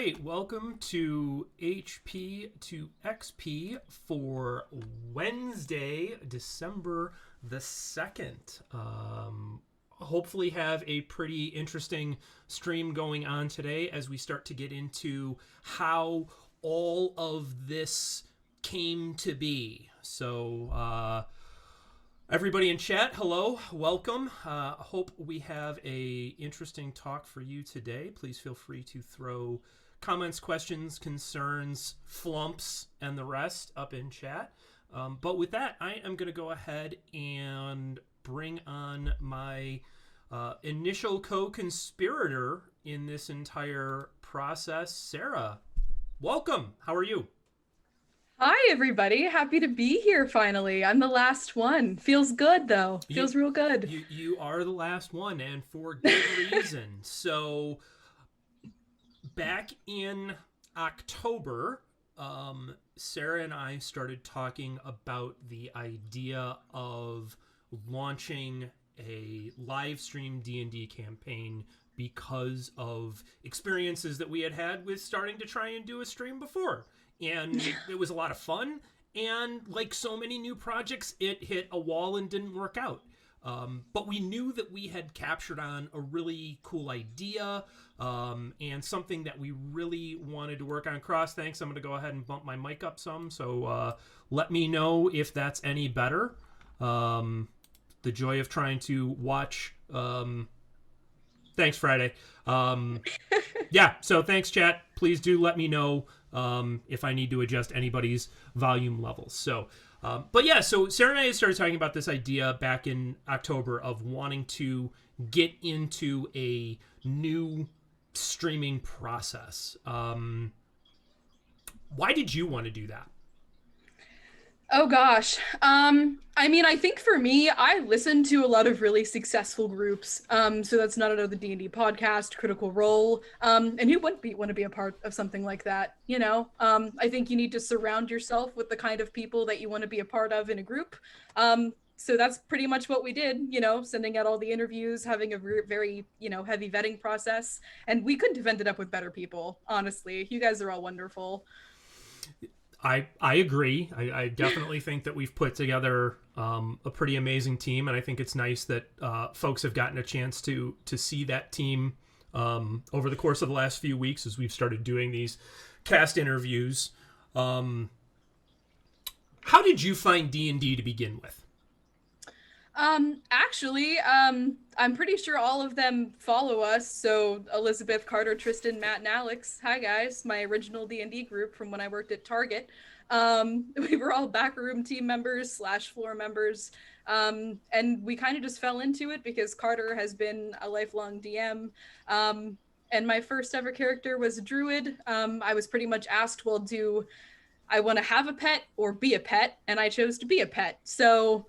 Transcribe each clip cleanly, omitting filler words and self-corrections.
right, welcome to HP to XP for Wednesday, December the 2nd. Hopefully have a pretty interesting stream going on today as we start to get into how all of this came to be. So, everybody in chat, hello, welcome. Hope we have a interesting talk for you today. Please feel free to throw comments, questions, concerns, flumps, and the rest up in chat. But with that, I am going to go ahead and bring on my initial co-conspirator in this entire process, Sarah. Welcome. How are you? Hi, everybody. Happy to be here finally. I'm the last one. Feels good, though. Feels real good. You are the last one, and for good reason. So, back in October, Sarah and I started talking about the idea of launching a live stream D&D campaign because of experiences that we had had with starting to try and do a stream before. And it was a lot of fun, and like so many new projects, it hit a wall and didn't work out. But we knew that we had captured on a really cool idea, and something that we really wanted to work on. Cross, thanks. I'm going to go ahead and bump my mic up some, so let me know if that's any better. The joy of trying to watch... Thanks, Friday. Yeah, so thanks, chat. Please do let me know if I need to adjust anybody's volume levels. So, but yeah, so Sarah and I started talking about this idea back in October of wanting to get into a new streaming process. Why did you want to do that? Oh gosh. I mean, I think for me, I listen to a lot of really successful groups. So that's Not Another D&D Podcast, Critical Role. And who wouldn't want to be a part of something like that? You know, I think you need to surround yourself with the kind of people that you want to be a part of in a group. So that's pretty much what we did, you know, sending out all the interviews, having a very, you know, heavy vetting process. And we couldn't have ended up with better people, honestly. You guys are all wonderful. I agree. I definitely think that we've put together a pretty amazing team, and I think it's nice that folks have gotten a chance to see that team over the course of the last few weeks as we've started doing these cast interviews. How did you find D&D to begin with? Actually, I'm pretty sure all of them follow us. So Elizabeth, Carter, Tristan, Matt, and Alex. Hi guys, my original D&D group from when I worked at Target. We were all backroom team members / floor members. And we kind of just fell into it because Carter has been a lifelong DM. And my first ever character was a druid. I was pretty much asked, well, do I want to have a pet or be a pet? And I chose to be a pet. So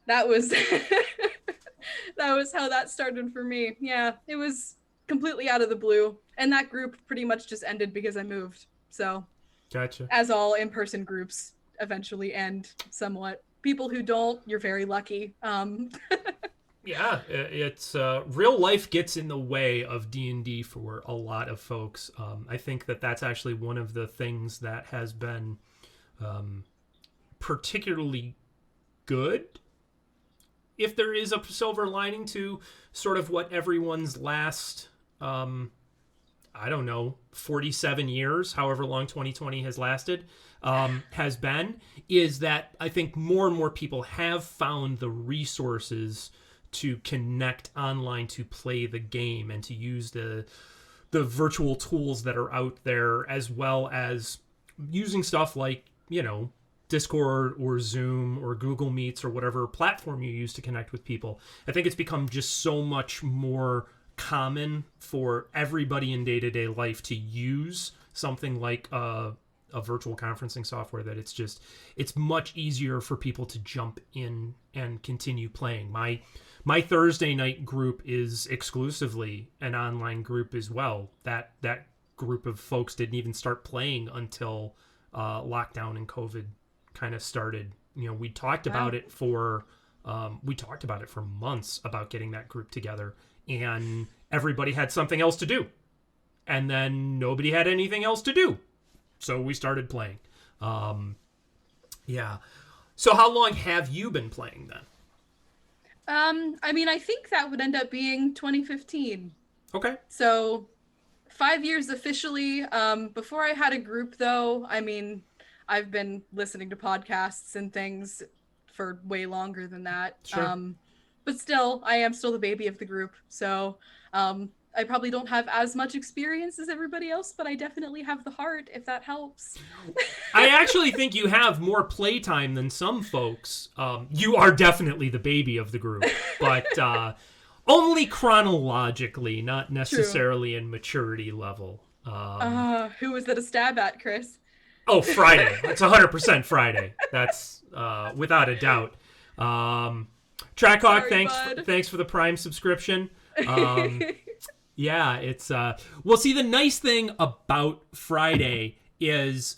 that was that was how that started for me. Yeah, it was completely out of the blue, and that group pretty much just ended because I moved. So Gotcha. as all in-person groups eventually end somewhat. People who don't, you're very lucky. Yeah, it's real life gets in the way of D&D for a lot of folks. I think that that's actually one of the things that has been particularly good, if there is a silver lining to sort of what everyone's last, I don't know, 47 years, however long 2020 has lasted, has been, is that I think more and more people have found the resources to connect online to play the game and to use the virtual tools that are out there, as well as using stuff like, you know, Discord or Zoom or Google Meets or whatever platform you use to connect with people. I think it's become just so much more common for everybody in day-to-day life to use something like a virtual conferencing software that it's much easier for people to jump in and continue playing. My Thursday night group is exclusively an online group as well. That group of folks didn't even start playing until lockdown and COVID kind of started. You know, we talked about it for months about getting that group together, and everybody had something else to do. and then nobody had anything else to do, so we started playing. Yeah. So how long have you been playing then? I mean, I think that would end up being 2015. Okay. So 5 years officially. Before I had a group, though, I mean, I've been listening to podcasts and things for way longer than that. Sure. But still, I am still the baby of the group. So I probably don't have as much experience as everybody else, but I definitely have the heart, if that helps. I actually think you have more playtime than some folks. You are definitely the baby of the group, but only chronologically, not necessarily in maturity level. Who was that a stab at, Chris? Oh, Friday. It's 100% Friday. That's without a doubt. Trackhawk, thanks for the Prime subscription. Yeah, it's well, see, the nice thing about Friday is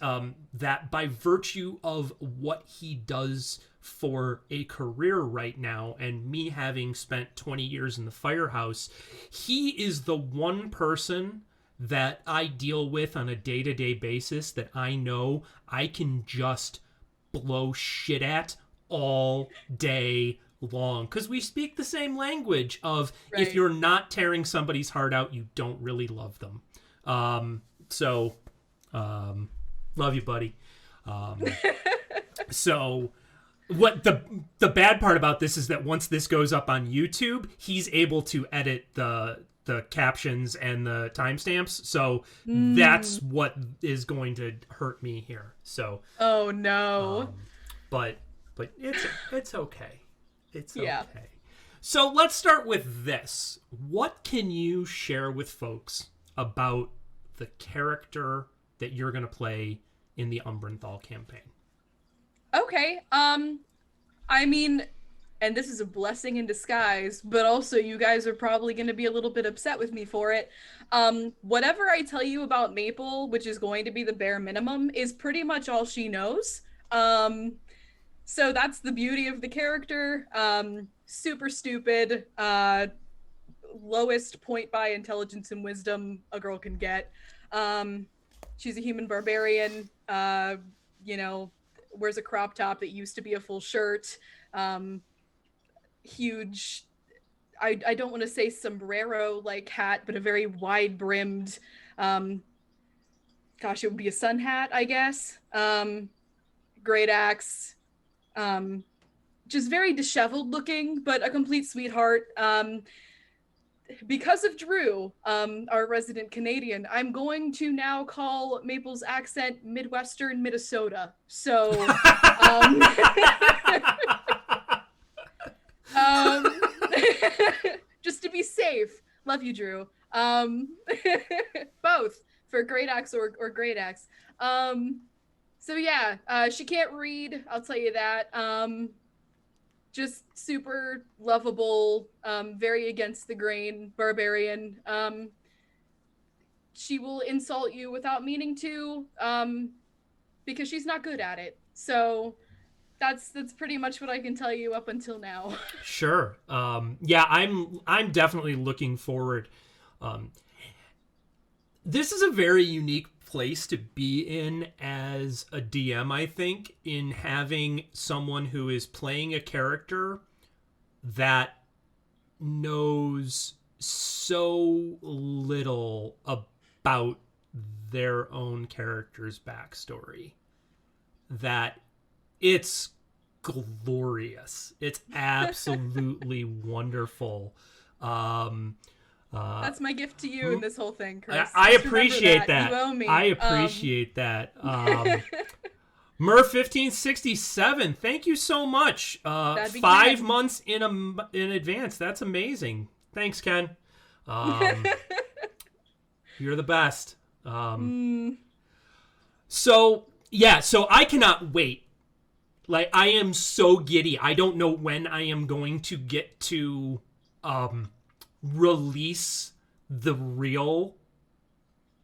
that by virtue of what he does for a career right now, and me having spent 20 years in the firehouse, he is the one person that I deal with on a day-to-day basis that I know I can just blow shit at all day long, because we speak the same language of if you're not tearing somebody's heart out, you don't really love them. Love you, buddy. So what the bad part about this is that once this goes up on YouTube, he's able to edit the captions and the timestamps, so that's what is going to hurt me here. So oh no. But it's okay. It's okay. Yeah. So let's start with this. What can you share with folks about the character that you're going to play in the Umbrenthal campaign? Okay. I mean, and this is a blessing in disguise, but also you guys are probably going to be a little bit upset with me for it. Whatever I tell you about Maple, which is going to be the bare minimum, is pretty much all she knows. So that's the beauty of the character. Super stupid, lowest point by intelligence and wisdom a girl can get. She's a human barbarian, wears a crop top that used to be a full shirt. Huge, I don't want to say sombrero like hat, but a very wide brimmed, it would be a sun hat, I guess. Great axe, just very disheveled looking, but a complete sweetheart. Because of Drew, our resident Canadian, I'm going to now call Maple's accent Midwestern Minnesota. So, just to be safe. Love you, Drew. Both for great axe or great axe. So yeah, she can't read, I'll tell you that. Just super lovable, very against the grain barbarian. She will insult you without meaning to, because she's not good at it. So that's pretty much what I can tell you up until now. Sure. Yeah, I'm definitely looking forward. This is a very unique place to be in as a DM, I think, in having someone who is playing a character that knows so little about their own character's backstory that it's glorious. It's absolutely wonderful. That's my gift to you in this whole thing, Chris. I appreciate that. You owe me. I appreciate that. Mur1567, thank you so much. 5 months in advance. That's amazing. Thanks, Ken. You're the best. So I cannot wait. Like, I am so giddy. I don't know when I am going to get to release the real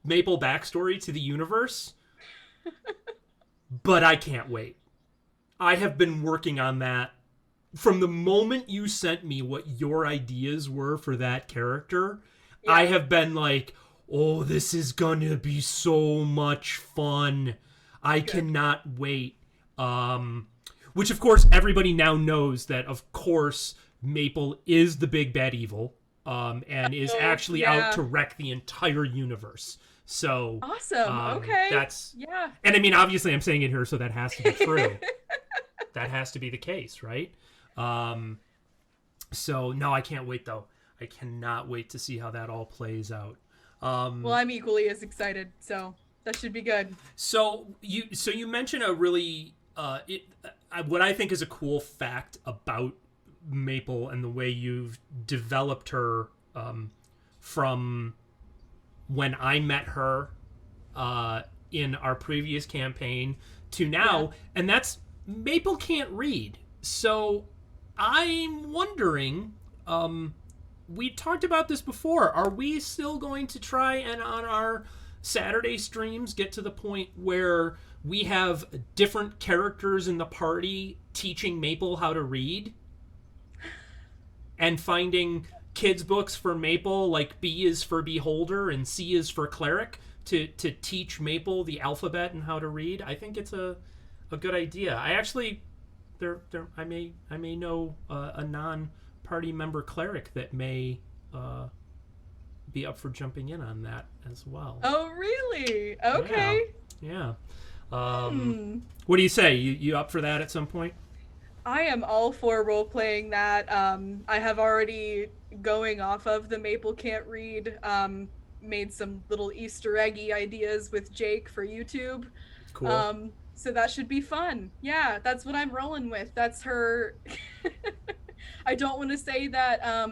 Maple backstory to the universe, but I can't wait. I have been working on that from the moment you sent me what your ideas were for that character. Yeah. I have been like, oh, this is gonna be so much fun. I cannot wait. Which of course everybody now knows that of course Maple is the big bad evil, and is Oh, actually out yeah. to wreck the entire universe. So Awesome. Okay. that's, Yeah. and I mean obviously I'm saying it here, so that has to be true. That has to be the case, right? Um, so no, I can't wait though. I cannot wait to see how that all plays out. Well, I'm equally as excited, so that should be good. So you mentioned a really what I think is a cool fact about Maple and the way you've developed her, from when I met her in our previous campaign to now, Yeah. and that's Maple can't read. So I'm wondering, we talked about this before. Are we still going to try and on our Saturday streams get to the point where we have different characters in the party teaching Maple how to read and finding kids books for Maple, like B is for beholder and C is for cleric, to teach Maple the alphabet and how to read? I think it's a good idea. I actually I may know a non party member cleric that may be up for jumping in on that as well. Oh, really? Yeah, Okay. yeah. Hmm. What do you say? You up for that at some point? I am all for role playing that. I have already, going off of the Maple Can't Read, made some little Easter eggy ideas with Jake for YouTube. Cool. So that should be fun. Yeah, that's what I'm rolling with. That's her. I don't want to say that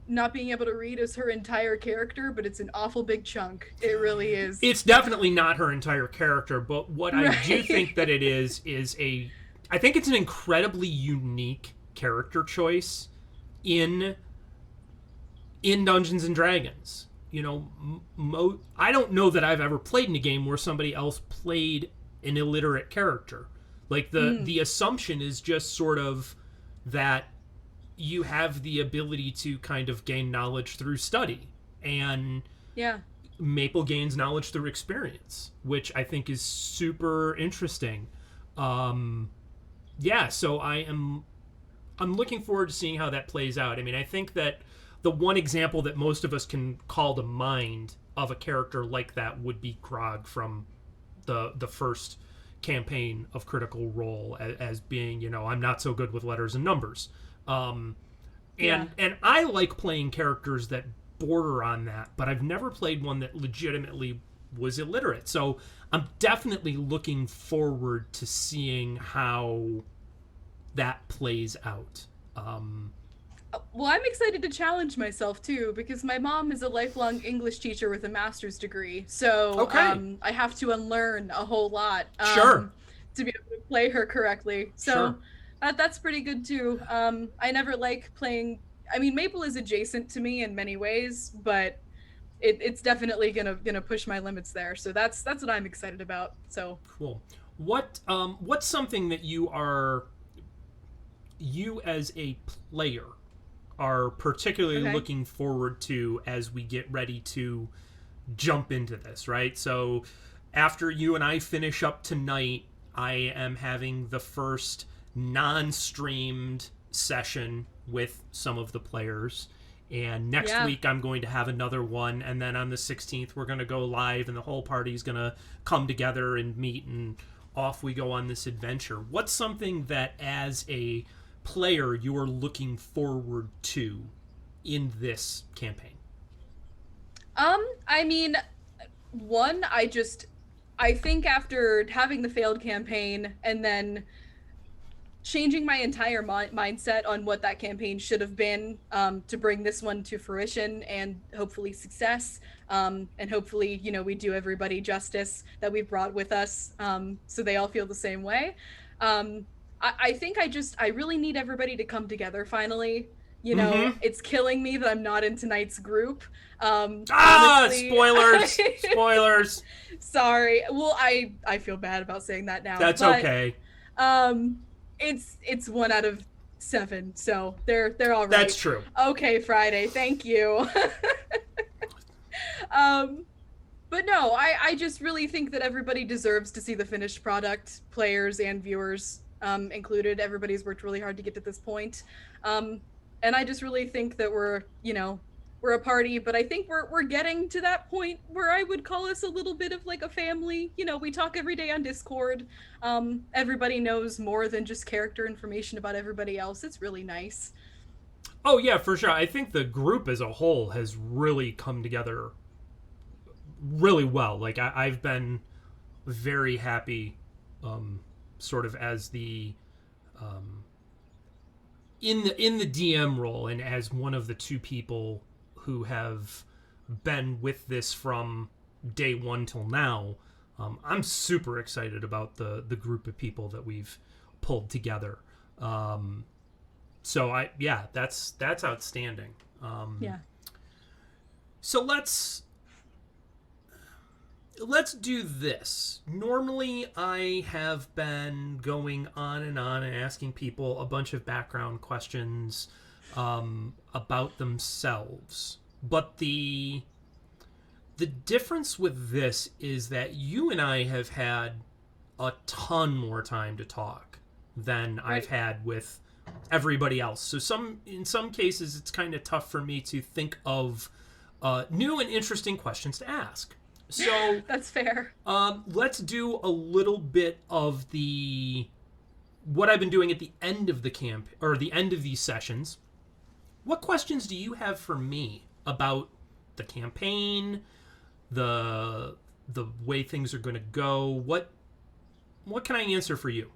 not being able to read is her entire character, but it's an awful big chunk. It really is. It's definitely not her entire character, but what I do think that it is a, I think it's an incredibly unique character choice in Dungeons and Dragons. You know, I don't know that I've ever played in a game where somebody else played an illiterate character. Like the assumption is just sort of that you have the ability to kind of gain knowledge through study, and Yeah. Maple gains knowledge through experience, which I think is super interesting. Yeah, so I'm looking forward to seeing how that plays out. I mean, I think that the one example that most of us can call to mind of a character like that would be Grog from the first campaign of Critical Role, as being, you know, I'm not so good with letters and numbers. Yeah. And I like playing characters that border on that, but I've never played one that legitimately was illiterate. So I'm definitely looking forward to seeing how that plays out. Well, I'm excited to challenge myself too, because my mom is a lifelong English teacher with a master's degree. So Okay. I have to unlearn a whole lot Sure. to be able to play her correctly. So Sure. that's pretty good too. I never like playing. I mean, Maple is adjacent to me in many ways, but it's definitely gonna push my limits there. So that's what I'm excited about. So Cool. What's something that you as a player are particularly okay, looking forward to as we get ready to jump into this, right? So after you and I finish up tonight, I am having the first non-streamed session with some of the players. And next yeah. week I'm going to have another one, and then on the 16th we're going to go live and the whole party's going to come together and meet, and off we go on this adventure. What's something that as a player you're looking forward to in this campaign? I mean, one, I think after having the failed campaign and then changing my entire mindset on what that campaign should have been, to bring this one to fruition and hopefully success, and hopefully, you know, we do everybody justice that we've brought with us, so they all feel the same way. I think I really need everybody to come together finally. You know, Mm-hmm. it's killing me that I'm not in tonight's group. Honestly, Spoilers! Spoilers! sorry. Well, I feel bad about saying that now. That's but, okay. Um, it's 1 out of 7, so they're all right. That's true. Okay, Friday. Thank you. um, but no, I just really think that everybody deserves to see the finished product, players and viewers included. Everybody's worked really hard to get to this point. Um, and I just really think that we're a party, but I think we're getting to that point where I would call us a little bit of like a family. We talk every day on Discord. Everybody knows more than just character information about everybody else. It's really nice. Oh yeah, for sure. I think the group as a whole has really come together really well. Like I've been very happy, sort of as the in the DM role and as one of the two people who have been with this from day one till now. I'm super excited about the group of people that we've pulled together. So that's outstanding. Yeah. So let's do this. Normally, I have been going on and asking people a bunch of background questions about themselves. But the difference with this is that you and I have had a ton more time to talk than I've had with everybody else. So in some cases, it's kind of tough for me to think of new and interesting questions to ask. So that's fair. Let's do a little bit of what I've been doing at the end of the camp or the end of these sessions. What questions do you have for me about the campaign, the way things are going to go? What can I answer for you?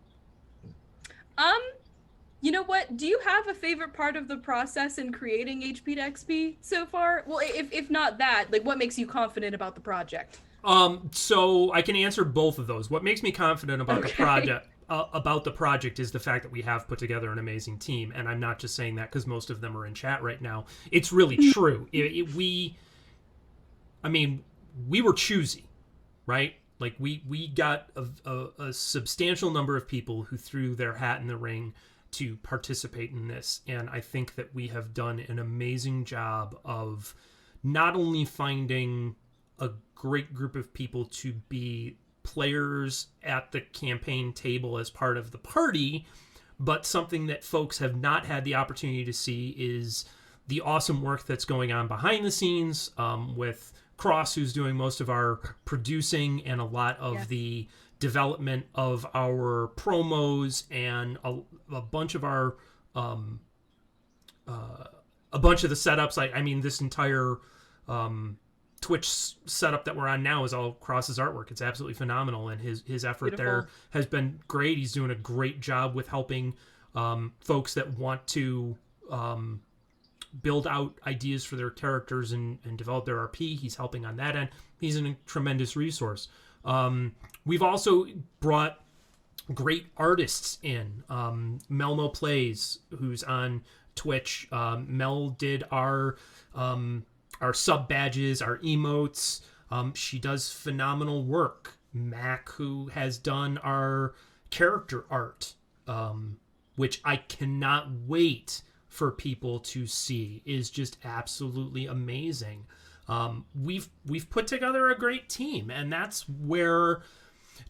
You know what? Do you have a favorite part of the process in creating HP to XP so far? Well, if not that, like what makes you confident about the project? So I can answer both of those. What makes me confident about Okay. the project is the fact that we have put together an amazing team, and I'm not just saying that because most of them are in chat right now. It's really true. We were choosy, right? Like we got a substantial number of people who threw their hat in the ring to participate in this, and I think that we have done an amazing job of not only finding a great group of people to be players at the campaign table as part of the party, but something that folks have not had the opportunity to see is the awesome work that's going on behind the scenes, with Cross, who's doing most of our producing and a lot of the development of our promos and a bunch of our a bunch of the setups. I mean, this entire Twitch setup that we're on now is all Cross's artwork. It's absolutely phenomenal, and his effort there has been great. He's doing a great job with helping folks that want to build out ideas for their characters and develop their RP. He's helping on that end. He's a tremendous resource. We've also brought great artists in. Melmo Plays, who's on Twitch. Mel did our sub badges, our emotes. She does phenomenal work. Mac, who has done our character art, which I cannot wait for people to see, is just absolutely amazing. We've put together a great team, and that's where,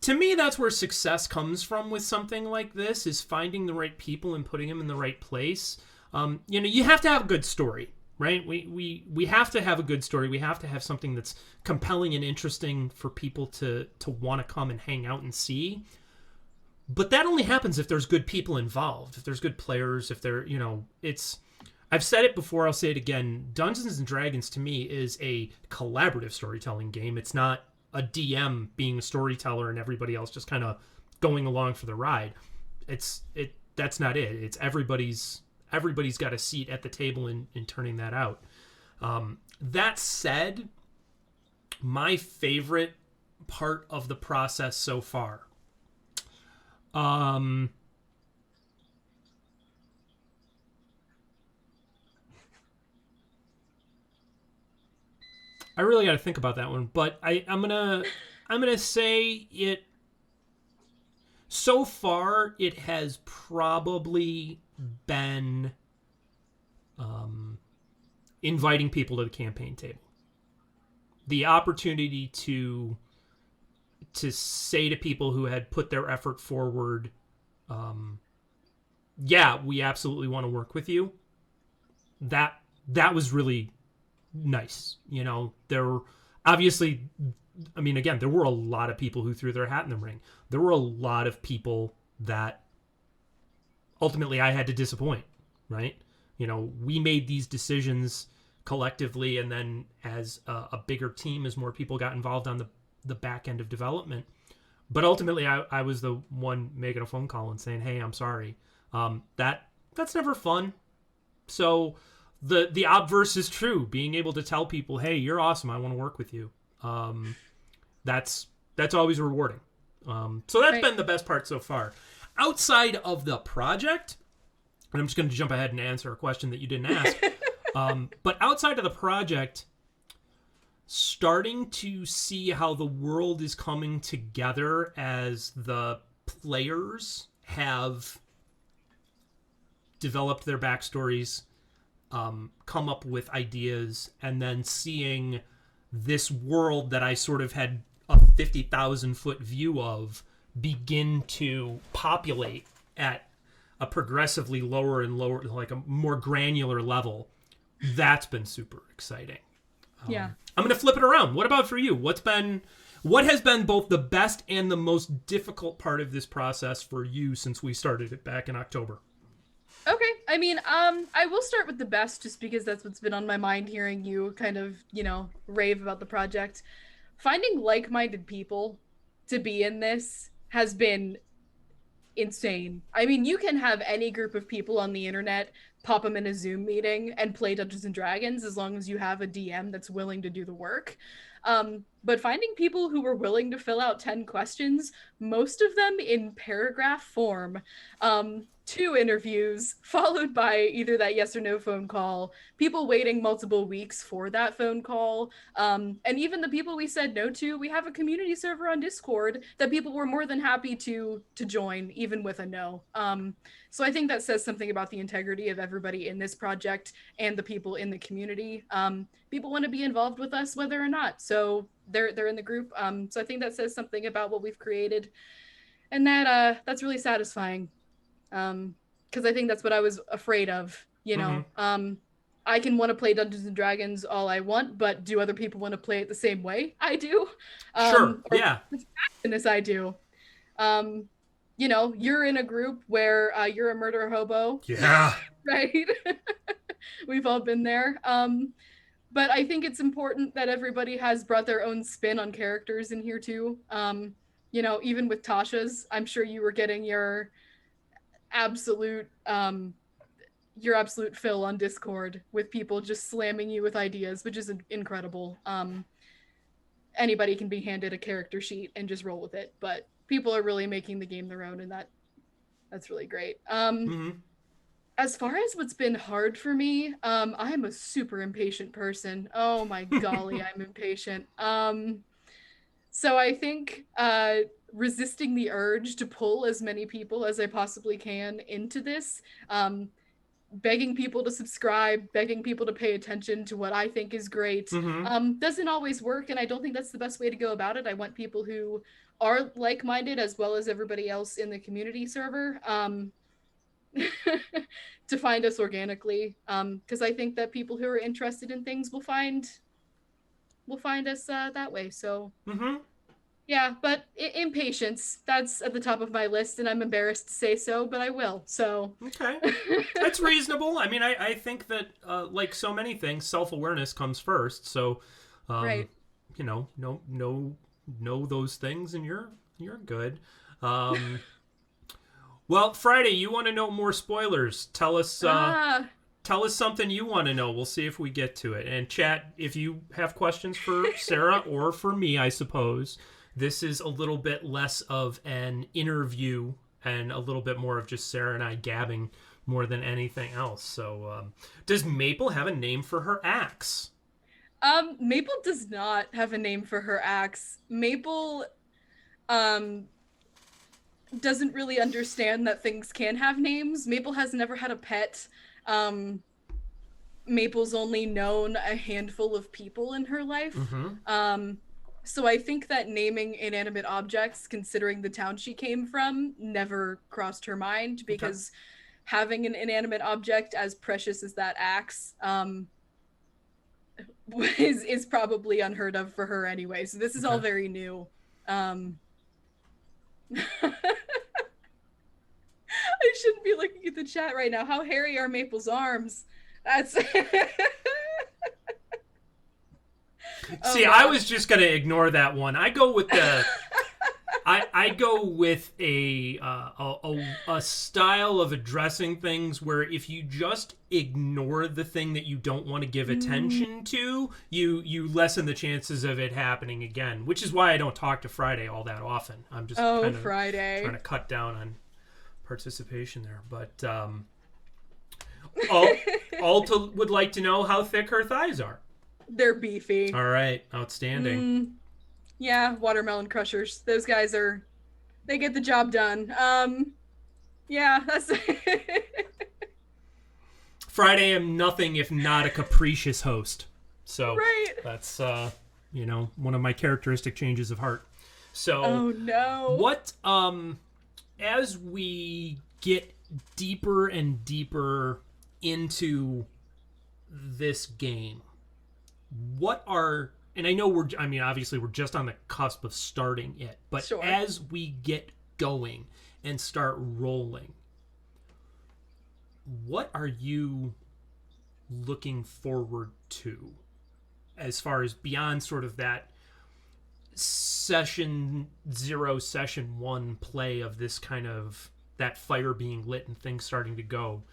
to me, that's where success comes from with something like this, is finding the right people and putting them in the right place. You have to have a good story, right? We have to have a good story. We have to have something that's compelling and interesting for people to want to come and hang out and see. But that only happens if there's good people involved, if there's good players, if they're, it's... I've said it before, I'll say it again. Dungeons & Dragons, to me, is a collaborative storytelling game. It's not a DM being a storyteller and everybody else just kind of going along for the ride. That's not it. It's everybody's got a seat at the table in turning that out. That said, my favorite part of the process so far... I really got to think about that one, but I'm gonna say it. So far, it has probably been inviting people to the campaign table. the opportunity to say to people who had put their effort forward, yeah, we absolutely want to work with you. That was really nice. There obviously, I mean, again, there were a lot of people who threw their hat in the ring. There were a lot of people that ultimately I had to disappoint, right? We made these decisions collectively, and then as a bigger team, as more people got involved on the back end of development. But ultimately, I was the one making a phone call and saying, "Hey, I'm sorry." That's never fun. So the obverse is true. Being able to tell people, "Hey, you're awesome. I want to work with you." That's always rewarding. So that's been the best part so far. Outside of the project, and I'm just going to jump ahead and answer a question that you didn't ask. But outside of the project, starting to see how the world is coming together as the players have developed their backstories, come up with ideas, and then seeing this world that I sort of had a 50,000 foot view of begin to populate at a progressively lower and lower, like a more granular level. That's been super exciting. Yeah. I'm going to flip it around. What about for you? What has been both the best and the most difficult part of this process for you since we started it back in October? Okay. I mean, I will start with the best just because that's what's been on my mind hearing you kind of, rave about the project. Finding like-minded people to be in this has been insane. I mean, you can have any group of people on the internet, pop them in a Zoom meeting and play Dungeons and Dragons as long as you have a DM that's willing to do the work. But finding people who were willing to fill out 10 questions, most of them in paragraph form, 2 interviews, followed by either that yes or no phone call, people waiting multiple weeks for that phone call, and even the people we said no to, we have a community server on Discord that people were more than happy to join, even with a no. So I think that says something about the integrity of everybody in this project and the people in the community. People want to be involved with us whether or not, so they're in the group. So I think that says something about what we've created, and that's really satisfying. Because I think that's what I was afraid of. I can want to play Dungeons and Dragons all I want, but do other people want to play it the same way I do? Sure. Or Yeah. as I do. You're in a group where you're a murder hobo. Yeah. Right? We've all been there. But I think it's important that everybody has brought their own spin on characters in here too. Even with Tasha's, I'm sure you were getting absolute fill on Discord with people just slamming you with ideas, which is incredible. Anybody can be handed a character sheet and just roll with it, but people are really making the game their own, and that's really great. As far as what's been hard for me, I'm a super impatient person. Oh my golly, I'm impatient. So I think resisting the urge to pull as many people as I possibly can into this, begging people to subscribe, begging people to pay attention to what I think is great, doesn't always work, and I don't think that's the best way to go about it. I want people who are like-minded as well as everybody else in the community server to find us organically, because I think that people who are interested in things will find us that way. So yeah, but impatience, that's at the top of my list, and I'm embarrassed to say so, but I will. So okay, that's reasonable. I mean, I think that like so many things, self-awareness comes first. So right. Know those things, and you're good. Well, Friday, you want to know more spoilers? Tell us something you want to know. We'll see if we get to it. And chat, if you have questions for Sarah or for me, I suppose, this is a little bit less of an interview and a little bit more of just Sarah and I gabbing more than anything else. So does Maple have a name for her axe? Maple does not have a name for her axe. Maple doesn't really understand that things can have names. Maple has never had a pet. Maple's only known a handful of people in her life. So I think that naming inanimate objects, considering the town she came from, never crossed her mind, because having an inanimate object as precious as that axe is probably unheard of for her anyway. So this is all very new. I shouldn't be looking at the chat right now. How hairy are Maple's arms? That's See, I was just gonna ignore that one. I go with the I go with a style of addressing things where if you just ignore the thing that you don't want to give attention to, you lessen the chances of it happening again. Which is why I don't talk to Friday all that often. I'm just kind of Friday trying to cut down on participation there. But Alta would like to know how thick her thighs are. They're beefy. All right, outstanding. Yeah, watermelon crushers. Those guys they get the job done. Yeah, that's Friday am nothing if not a capricious host. So that's one of my characteristic changes of heart. So oh no. What as we get deeper and deeper into this game, and I know obviously we're just on the cusp of starting it, but as we get going and start rolling, what are you looking forward to as far as beyond sort of that session 0, session 1 play of this kind of that fire being lit and things starting to go?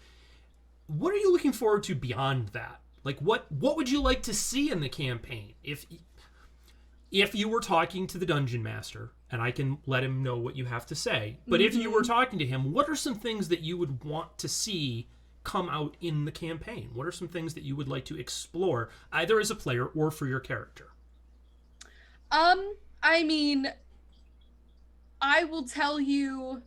What are you looking forward to beyond that? Like, what would you like to see in the campaign? If you were talking to the dungeon master, and I can let him know what you have to say, but if you were talking to him, what are some things that you would want to see come out in the campaign? What are some things that you would like to explore, either as a player or for your character? I mean, I will tell you...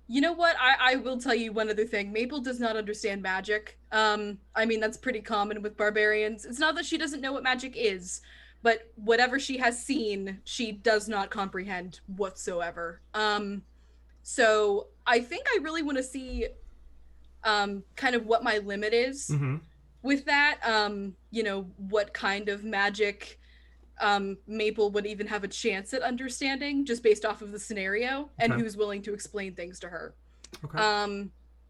You know what? I will tell you one other thing. Maple does not understand magic. I mean, that's pretty common with barbarians. It's not that she doesn't know what magic is, but whatever she has seen, she does not comprehend whatsoever. So I think I really want to see kind of what my limit is with that. What kind of magic Maple would even have a chance at understanding just based off of the scenario and who's willing to explain things to her.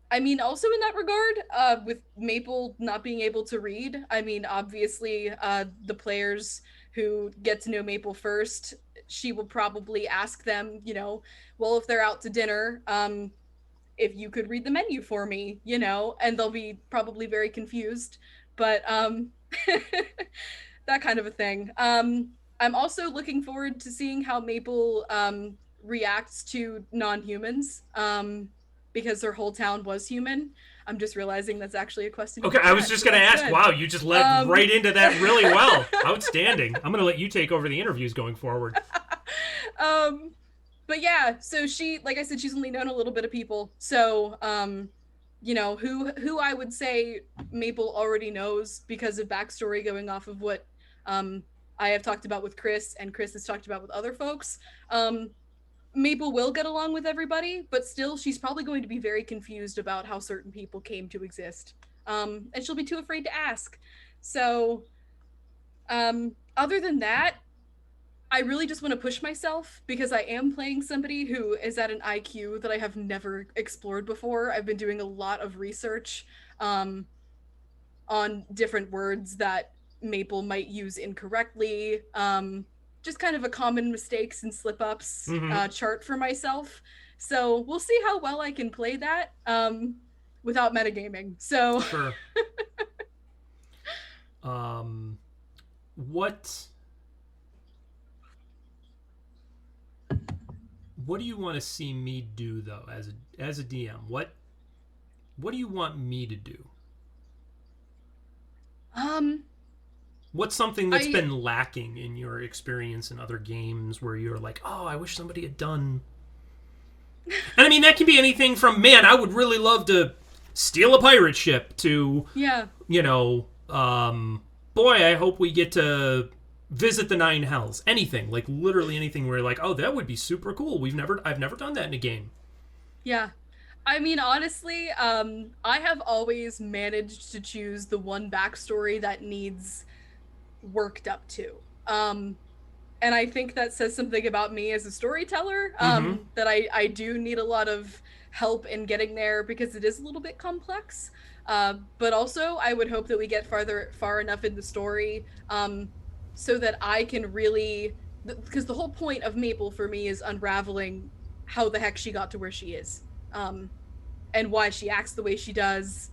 I mean, also in that regard, with Maple not being able to read, I mean, obviously, the players who get to know Maple first, she will probably ask them, well, if they're out to dinner, if you could read the menu for me, and they'll be probably very confused, but that kind of a thing. I'm also looking forward to seeing how Maple reacts to non-humans, because her whole town was human. I'm just realizing that's actually a question. Okay, I was just going to ask. Good. Wow, you just led right into that really well. Outstanding. I'm going to let you take over the interviews going forward. But yeah, so she, like I said, she's only known a little bit of people. So, who I would say Maple already knows because of backstory going off of what I have talked about with Chris, and Chris has talked about with other folks. Maple will get along with everybody, but still she's probably going to be very confused about how certain people came to exist. And she'll be too afraid to ask. So, other than that, I really just want to push myself because I am playing somebody who is at an IQ that I have never explored before. I've been doing a lot of research on different words that Maple might use incorrectly. Just kind of a common mistakes and slip-ups chart for myself. So we'll see how well I can play that without metagaming. So sure. What do you want to see me do though as a DM? What do you want me to do? What's something that's been lacking in your experience in other games where you're like, oh, I wish somebody had done... And I mean, that can be anything from, man, I would really love to steal a pirate ship to, Yeah. you know, boy, I hope we get to visit the Nine Hells. Anything, like literally anything where you're like, oh, that would be super cool. I've never done that in a game. Yeah. I mean, honestly, I have always managed to choose the one backstory that needs worked up to. And I think that says something about me as a storyteller, that I do need a lot of help in getting there because it is a little bit complex. But also, I would hope that we get far enough in the story, so that I can really, because the whole point of Maple for me is unraveling how the heck she got to where she is, and why she acts the way she does.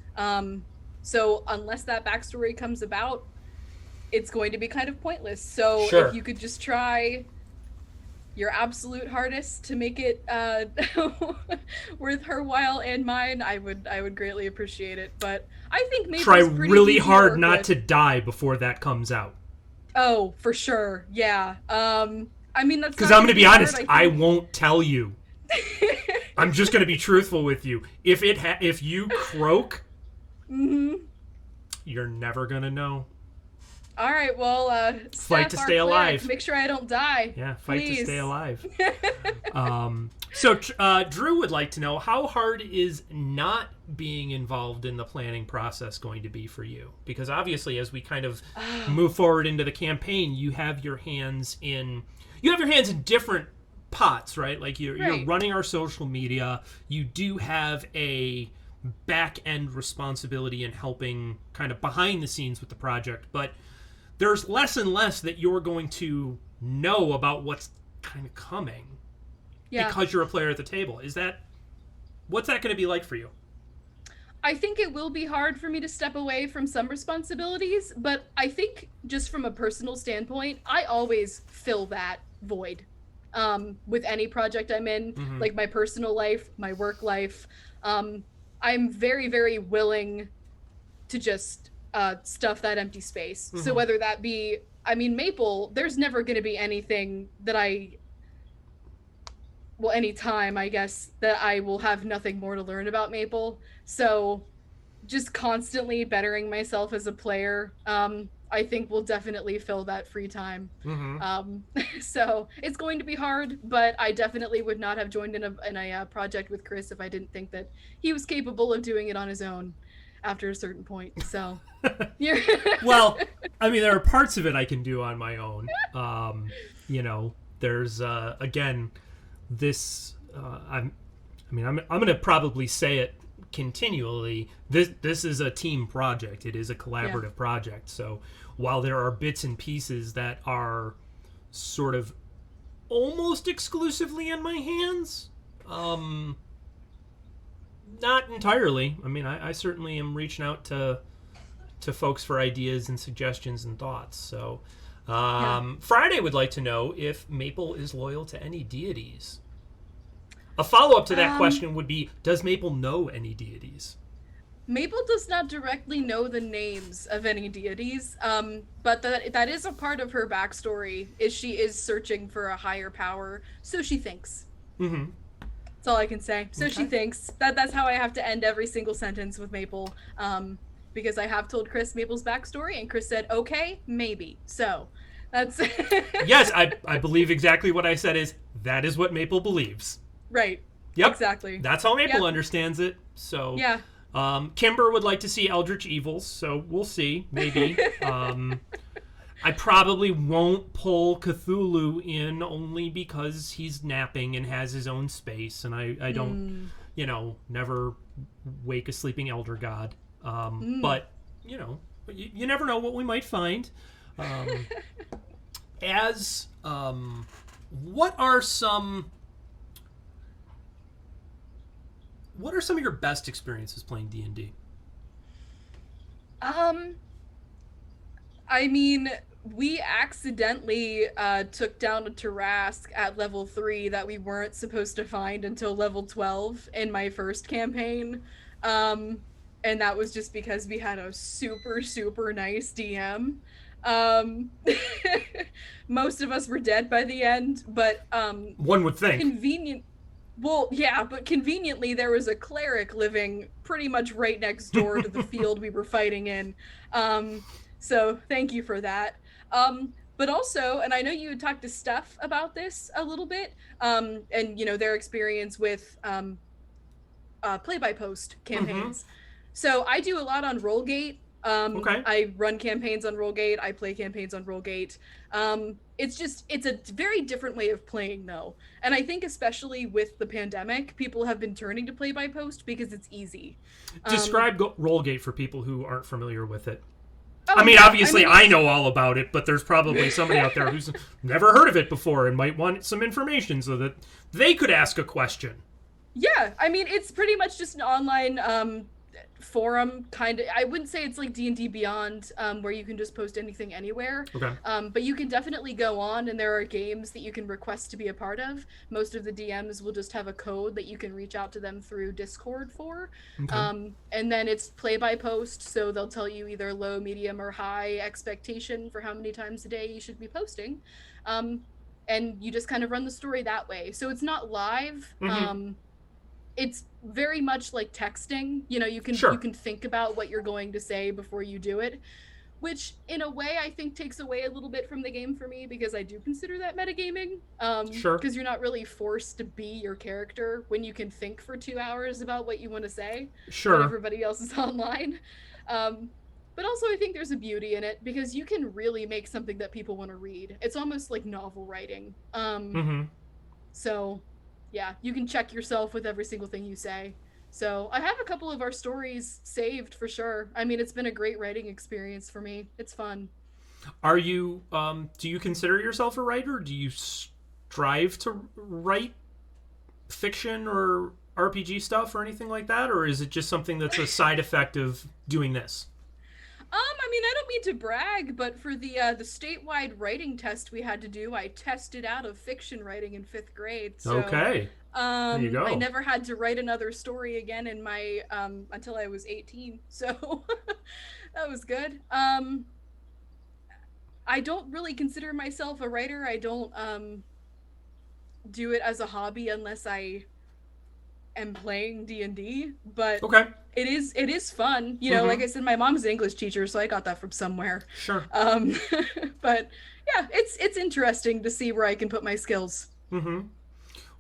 So unless that backstory comes about, it's going to be kind of pointless. So Sure. if you could just try your absolute hardest to make it worth her while and mine, I would greatly appreciate it. But I think maybe Try really hard not to die before that comes out. Oh, for sure. Yeah. I mean, that's because I'm going to be honest. hard, I won't tell you. I'm just going to be truthful with you. If you croak, you're never going to know. All right, well, fight to stay alive. Make sure I don't die. Yeah, fight please. To stay alive. So Drew would like to know, how hard is not being involved in the planning process going to be for you? Because obviously, as we kind of move forward into the campaign, you have your hands in different pots, right? Like you're running our social media. You do have a back end responsibility in helping kind of behind the scenes with the project, but there's less and less that you're going to know about what's kind of coming because you're a player at the table. What's that going to be like for you? I think it will be hard for me to step away from some responsibilities, but I think just from a personal standpoint, I always fill that void with any project I'm in, like my personal life, my work life. I'm very, very willing to just stuff that empty space. So whether that be, I mean, Maple, there's never going to be anything that any time, I guess, that I will have nothing more to learn about Maple. So just constantly bettering myself as a player, I think will definitely fill that free time. So it's going to be hard, but I definitely would not have joined in a project with Chris if I didn't think that he was capable of doing it on his own after a certain point. So well, I mean, there are parts of it I can do on my own. There's again this I'm going to probably say it continually. This is a team project. It is a collaborative project. So while there are bits and pieces that are sort of almost exclusively in my hands, not entirely. I mean, I certainly am reaching out to folks for ideas and suggestions and thoughts. So Friday would like to know if Maple is loyal to any deities. A follow-up to that question would be, does Maple know any deities? Maple does not directly know the names of any deities, but that is a part of her backstory, is she is searching for a higher power, so she thinks. That's all I can say. So she thinks. That's how I have to end every single sentence with Maple, because I have told Chris Maple's backstory, and Chris said, okay, maybe. So that's... Yes, I believe exactly what I said is, that is what Maple believes. Right. Yep. Exactly. That's how Maple understands it. So yeah. Kimber would like to see Eldritch Evils, so we'll see. Maybe. I probably won't pull Cthulhu in only because he's napping and has his own space, and I don't, never wake a sleeping elder god. But, you never know what we might find. What are some of your best experiences playing D&D? I mean, we accidentally took down a tarrasque at level 3 that we weren't supposed to find until level 12 in my first campaign. And that was just because we had a super, super nice DM. Most of us were dead by the end, but one would think. Well, yeah, but conveniently there was a cleric living pretty much right next door to the field we were fighting in. So thank you for that. But also, and I know you had talked to Steph about this a little bit, and their experience with play by post Mm-hmm. campaigns. So I do a lot on Rollgate. Okay. I run campaigns on Rollgate. I play campaigns on Rollgate. It's a very different way of playing though, and I think especially with the pandemic, people have been turning to play by post because it's easy. Um, Describe Rollgate for people who aren't familiar with it. I oh mean, yeah, I obviously, mean I it's know all about it, but there's probably somebody out there who's never heard of it before and might want some information so that they could ask a question. Yeah, I mean it's pretty much just an online forum kind of. I wouldn't say it's like D&D Beyond where you can just post anything anywhere. Okay. But you can definitely go on and there are games that you can request to be a part of. Most of the DMs will just have a code that you can reach out to them through Discord for. Okay. And then it's play by post, so they'll tell you either low, medium, or high expectation for how many times a day you should be posting. Um, and you just kind of run the story that way. So it's not live. Mm-hmm. It's very much like texting. You Sure. can think about what you're going to say before you do it, which in a way I think takes away a little bit from the game for me because I do consider that metagaming. Sure. Because you're not really forced to be your character when you can think for 2 hours about what you want to say when Sure. everybody else is online. Um, but also I think there's a beauty in it because you can really make something that people want to read. It's almost like novel writing. Mm-hmm. So, yeah, you can check yourself with every single thing you say. So, I have a couple of our stories saved for sure. I mean, it's been a great writing experience for me. It's fun. Are you, do you consider yourself a writer? Do you strive to write fiction or RPG stuff or anything like that? Or is it just something that's a side effect of doing this? I mean, I don't mean to brag, but for the statewide writing test we had to do, I tested out of fiction writing in 5th grade. So, Okay. There you I go. never had to write another story again in my until I was 18. So, that was good. I don't really consider myself a writer. I don't do it as a hobby unless I am playing D&D, but Okay. it is fun. Like Mm-hmm. I said, my mom's an English teacher, so I got that from somewhere. Sure. Um but yeah, it's interesting to see where I can put my skills. Mm-hmm.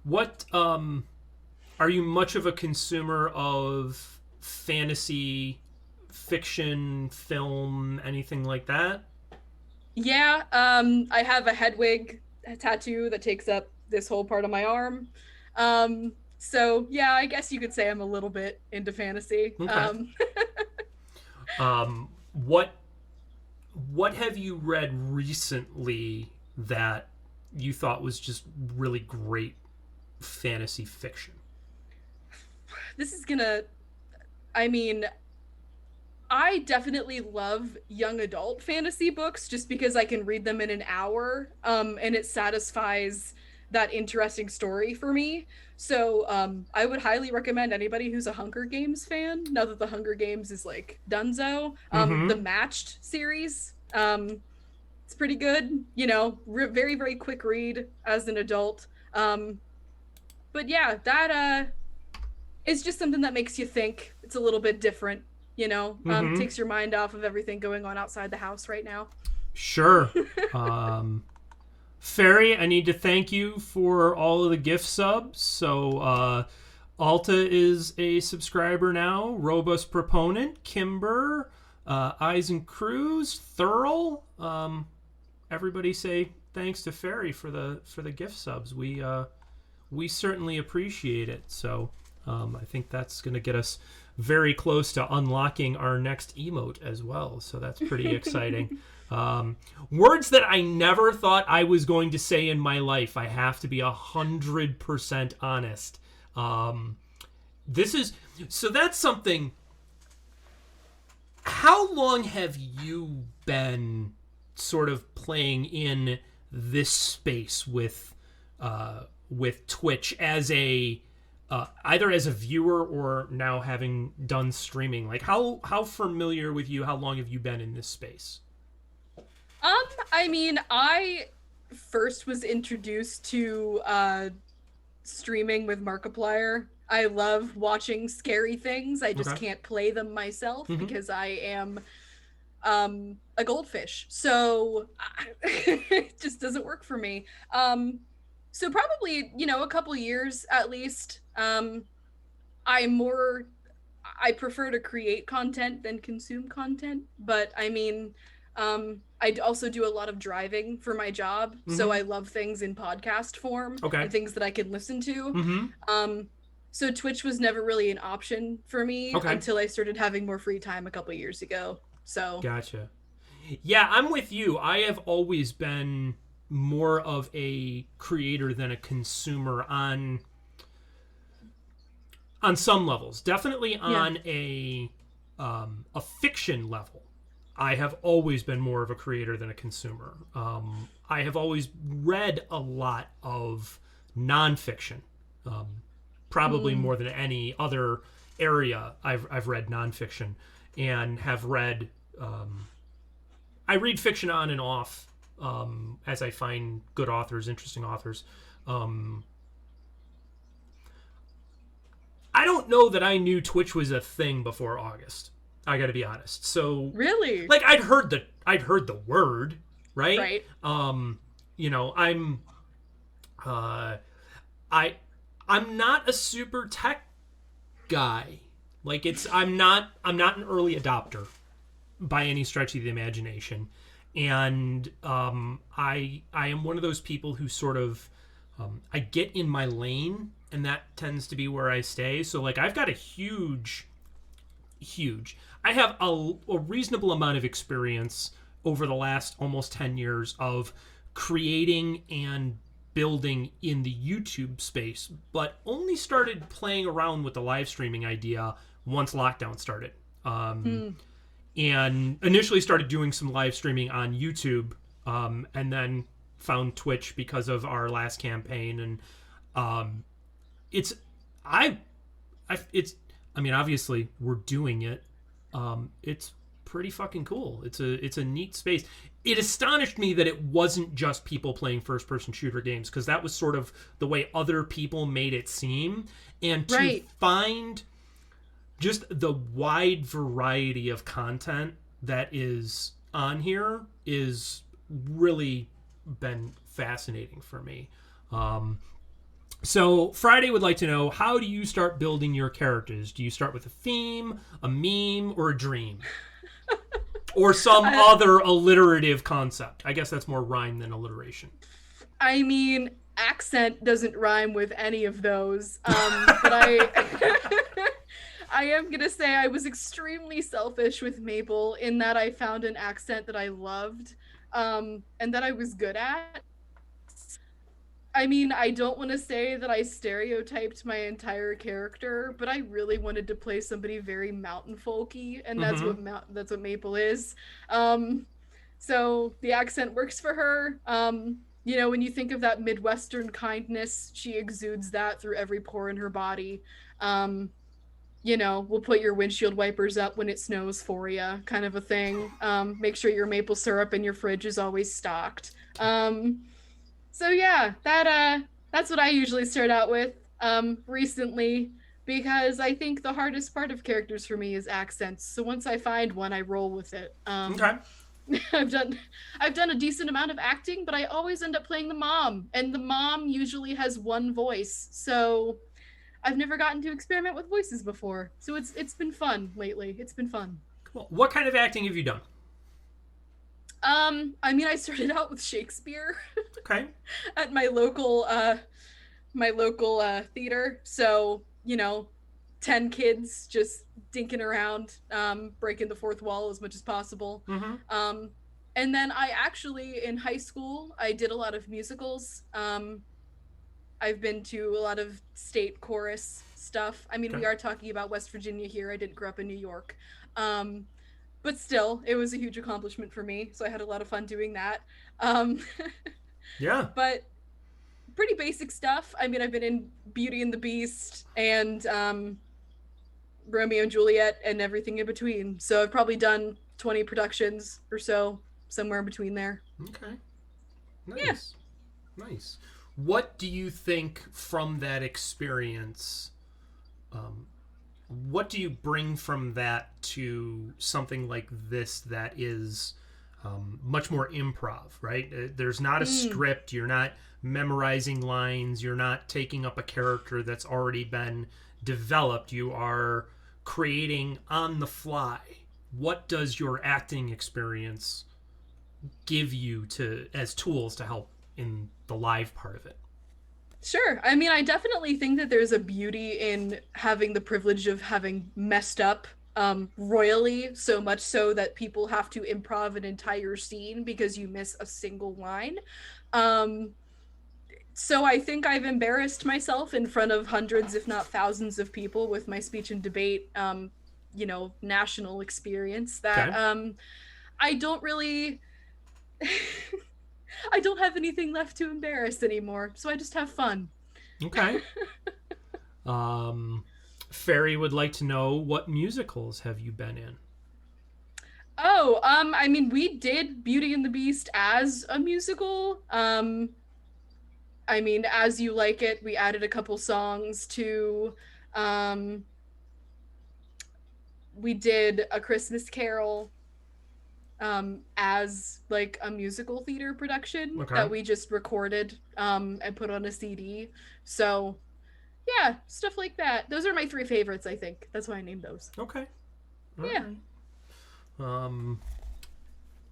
What, are you much of a consumer of fantasy fiction, film, anything like that? Yeah, I have a Hedwig tattoo that takes up this whole part of my arm. So yeah, I guess you could say I'm a little bit into fantasy. Okay. What have you read recently that you thought was just really great fantasy fiction? This is gonna I mean, I definitely love young adult fantasy books just because I can read them in an hour, and it satisfies that interesting story for me. So I would highly recommend anybody who's a Hunger Games fan, now that the Hunger Games is like Dunzo, the Mm-hmm. Matched series. It's pretty good, very, very quick read as an adult. But yeah, that it's just something that makes you think. It's a little bit different, Mm-hmm. takes your mind off of everything going on outside the house right now. Sure. Um, Ferry, I need to thank you for all of the gift subs. So, Alta is a subscriber now. Robust Proponent, Kimber, Eisen Cruz, Thurl. Everybody say thanks to Ferry for the gift subs. We certainly appreciate it. So, I think that's going to get us very close to unlocking our next emote as well. So that's pretty exciting. Words that I never thought I was going to say in my life. I have to be 100% honest. This is so that's something. How long have you been sort of playing in this space with Twitch as a either as a viewer or now having done streaming? Like how familiar with you? How long have you been in this space? I mean, I first was introduced to streaming with Markiplier. I love watching scary things. I just Okay. can't play them myself Mm-hmm. because I am a goldfish. So it just doesn't work for me. So probably, a couple years at least. I'm more I prefer to create content than consume content, but I mean, I also do a lot of driving for my job, so Mm-hmm. I love things in podcast form Okay. and things that I can listen to. Mm-hmm. So Twitch was never really an option for me Okay. until I started having more free time a couple years ago. So Gotcha. Yeah, I'm with you. I have always been more of a creator than a consumer on some levels. Definitely yeah. on a fiction level. I have always been more of a creator than a consumer. I have always read a lot of nonfiction, um, probably Mm. more than any other area. I've read nonfiction and have read. I read fiction on and off as I find good authors, interesting authors. Um, I don't know that I knew Twitch was a thing before August. I got to be honest. So, Really? like, I'd heard the word, right? Right. You know, uh, I, I'm not a super tech guy. Like, I'm not an early adopter by any stretch of the imagination, and I am one of those people who sort of I get in my lane, and that tends to be where I stay. So like I've got a huge. I have a reasonable amount of experience over the last almost 10 years of creating and building in the YouTube space, but only started playing around with the live streaming idea once lockdown started. Mm. And initially started doing some live streaming on YouTube, and then found Twitch because of our last campaign. And it's I it's I mean obviously we're doing it. It's pretty fucking cool. It's a neat space. It astonished me that it wasn't just people playing first person shooter games, because that was sort of the way other people made it seem. And to Right. find just the wide variety of content that is on here is really been fascinating for me. So Friday would like to know, how do you start building your characters? Do you start with a theme, a meme, or a dream? Or some I, other alliterative concept? I guess that's more rhyme than alliteration. I mean, accent doesn't rhyme with any of those. But I am gonna say I was extremely selfish with Maple in that I found an accent that I loved, and that I was good at. I mean, I don't want to say that I stereotyped my entire character, but I really wanted to play somebody very mountain folky, and Mm-hmm. that's what Maple is. Um, so the accent works for her. When you think of that Midwestern kindness, she exudes that through every pore in her body. Um, we'll put your windshield wipers up when it snows for you, kind of a thing. Make sure your maple syrup in your fridge is always stocked. So yeah, that's what I usually start out with recently, because I think the hardest part of characters for me is accents. So once I find one, I roll with it. Okay. I've done I've done a decent amount of acting, but I always end up playing the mom, and the mom usually has one voice. So I've never gotten to experiment with voices before. So it's been fun lately. It's been fun. Cool. What kind of acting have you done? I mean, I started out with Shakespeare Okay. at my local theater. So, 10 kids just dinking around, breaking the fourth wall as much as possible. Mm-hmm. And then I actually, in high school, I did a lot of musicals. I've been to a lot of state chorus stuff. I mean, Okay. we are talking about West Virginia here. I didn't grow up in New York. Um, but still, it was a huge accomplishment for me. So I had a lot of fun doing that. Um, Yeah. but pretty basic stuff. I mean, I've been in Beauty and the Beast and Romeo and Juliet and everything in between. So I've probably done 20 productions or so, somewhere in between there. Okay. Yeah. Nice. Nice. What do you think from that experience? What do you bring from that to something like this that is much more improv, right? There's not a script. You're not memorizing lines. You're not taking up a character that's already been developed. You are creating on the fly. What does your acting experience give you to as tools to help in the live part of it? Sure. I mean, I definitely think that there's a beauty in having the privilege of having messed up royally, so much so that people have to improv an entire scene because you miss a single line. Um, so I think I've embarrassed myself in front of hundreds, if not thousands, of people with my speech and debate, national experience that Okay. I don't really. I don't have anything left to embarrass anymore, so I just have fun. Okay. Um, Ferry would like to know, what musicals have you been in? Oh, I mean, we did Beauty and the Beast as a musical. I mean, As You Like It, we added a couple songs to. Um, we did A Christmas Carol as like a musical theater production Okay. that we just recorded and put on a CD. So yeah, stuff like that. Those are my three favorites, I think. That's why I named those. Okay. All Yeah. right. Um,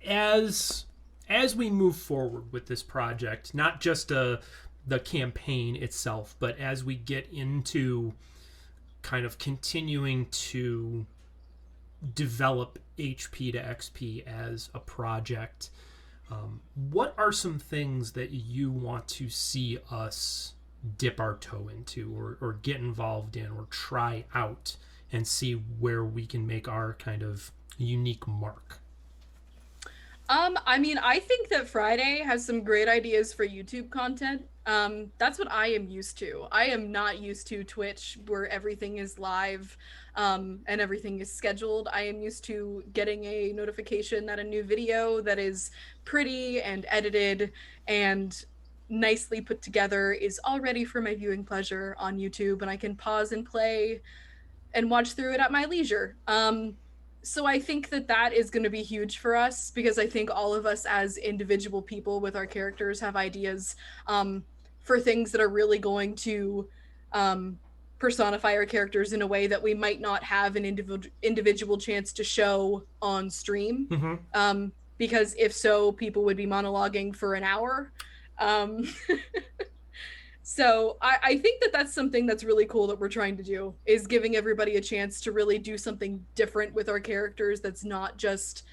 as as we move forward with this project, not just the campaign itself, but as we get into kind of continuing to develop HP to XP as a project, what are some things that you want to see us dip our toe into, or get involved in, or try out and see where we can make our kind of unique mark? I mean, I think that Friday has some great ideas for YouTube content. That's what I am used to. I am not used to Twitch where everything is live, and everything is scheduled. I am used to getting a notification that a new video that is pretty and edited and nicely put together is all ready for my viewing pleasure on YouTube, and I can pause and play and watch through it at my leisure. So I think that that is going to be huge for us because I think all of us as individual people with our characters have ideas for things that are really going to personify our characters in a way that we might not have an individual chance to show on stream. Mm-hmm. Because if so, people would be monologuing for an hour. Um, So I think that that's something that's really cool that we're trying to do is giving everybody a chance to really do something different with our characters that's not just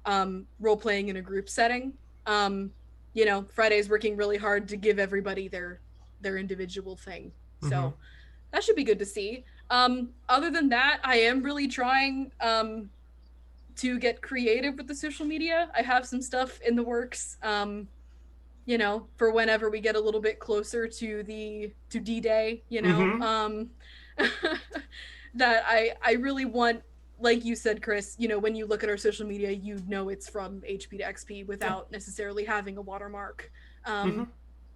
role playing in a group setting. Friday's working really hard to give everybody their individual thing. Mm-hmm. So that should be good to see. Other than that, I am really trying to get creative with the social media. I have some stuff in the works. For whenever we get a little bit closer to D-Day, Mm-hmm. that I really want, like you said, Chris, when you look at our social media, it's from HP to XP Yeah. without necessarily having a watermark, Mm-hmm.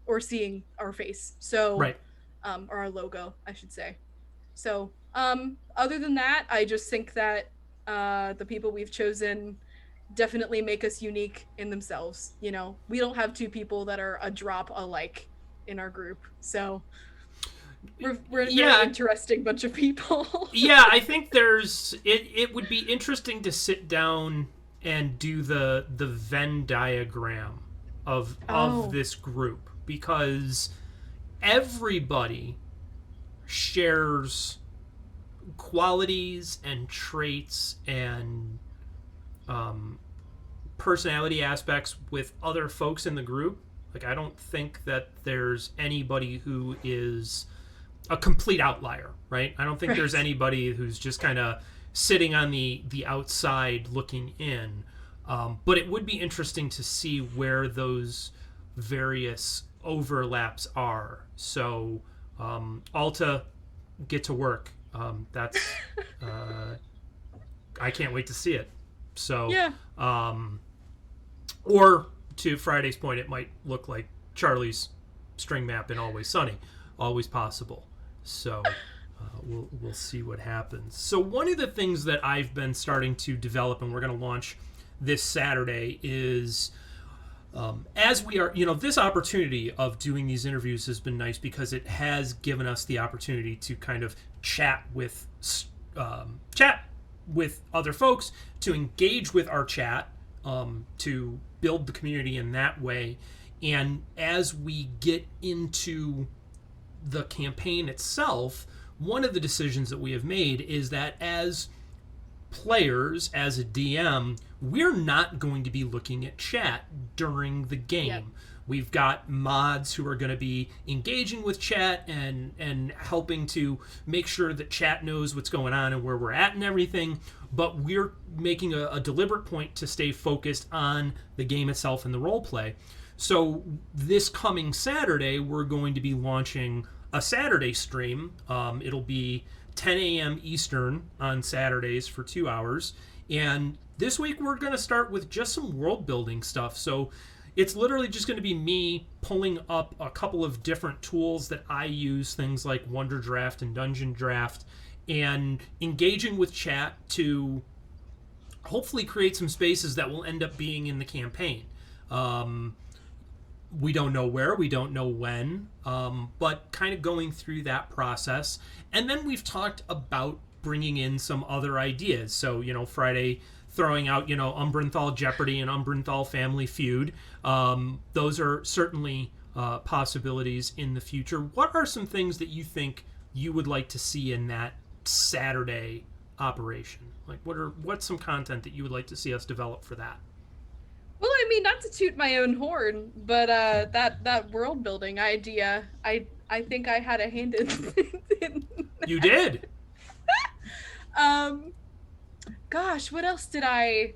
or seeing our face. So, Right. or our logo, I should say. So, other than that, I just think that the people we've chosen definitely make us unique in themselves. We don't have two people that are a drop alike in our group. So we're a very Yeah. interesting bunch of people. Yeah, I think it would be interesting to sit down and do the Venn diagram of Oh, this group, because everybody shares qualities and traits and personality aspects with other folks in the group. Like, I don't think that there's anybody who is a complete outlier, right? I don't think there's right. anybody who's just kind of sitting on the outside looking in. But it would be interesting to see where those various overlaps are. So, Alta, get to work. That's I can't wait to see it. So, Yeah. or to Friday's point, it might look like Charlie's string map in Always Sunny, always possible. So we'll see what happens. So one of the things that I've been starting to develop, and we're going to launch this Saturday, is as we are, this opportunity of doing these interviews has been nice because it has given us the opportunity to kind of chat with other folks, to engage with our chat, to build the community in that way. And as we get into the campaign itself, one of the decisions that we have made is that as players, as a DM, we're not going to be looking at chat during the game. Yep. We've got mods who are going to be engaging with chat and helping to make sure that chat knows what's going on and where we're at and everything. But we're making a deliberate point to stay focused on the game itself and the role play. So this coming Saturday, we're going to be launching a Saturday stream. It'll be 10 a.m. Eastern on Saturdays for 2 hours. And this week we're going to start with just some world building stuff. So it's literally just going to be me pulling up a couple of different tools that I use, things like Wonder Draft and Dungeon Draft, and engaging with chat to hopefully create some spaces that will end up being in the campaign. We don't know where, we don't know when, but kind of going through that process. And then we've talked about bringing in some other ideas. So, Friday throwing out, Umbrenthal Jeopardy and Umbrenthal Family Feud. Those are certainly possibilities in the future. What are some things that you think you would like to see in that Saturday operation? Like, what's some content that you would like to see us develop for that? Well, I mean, not to toot my own horn, but that world building idea, I think I had a hand in You did. Gosh, what else did I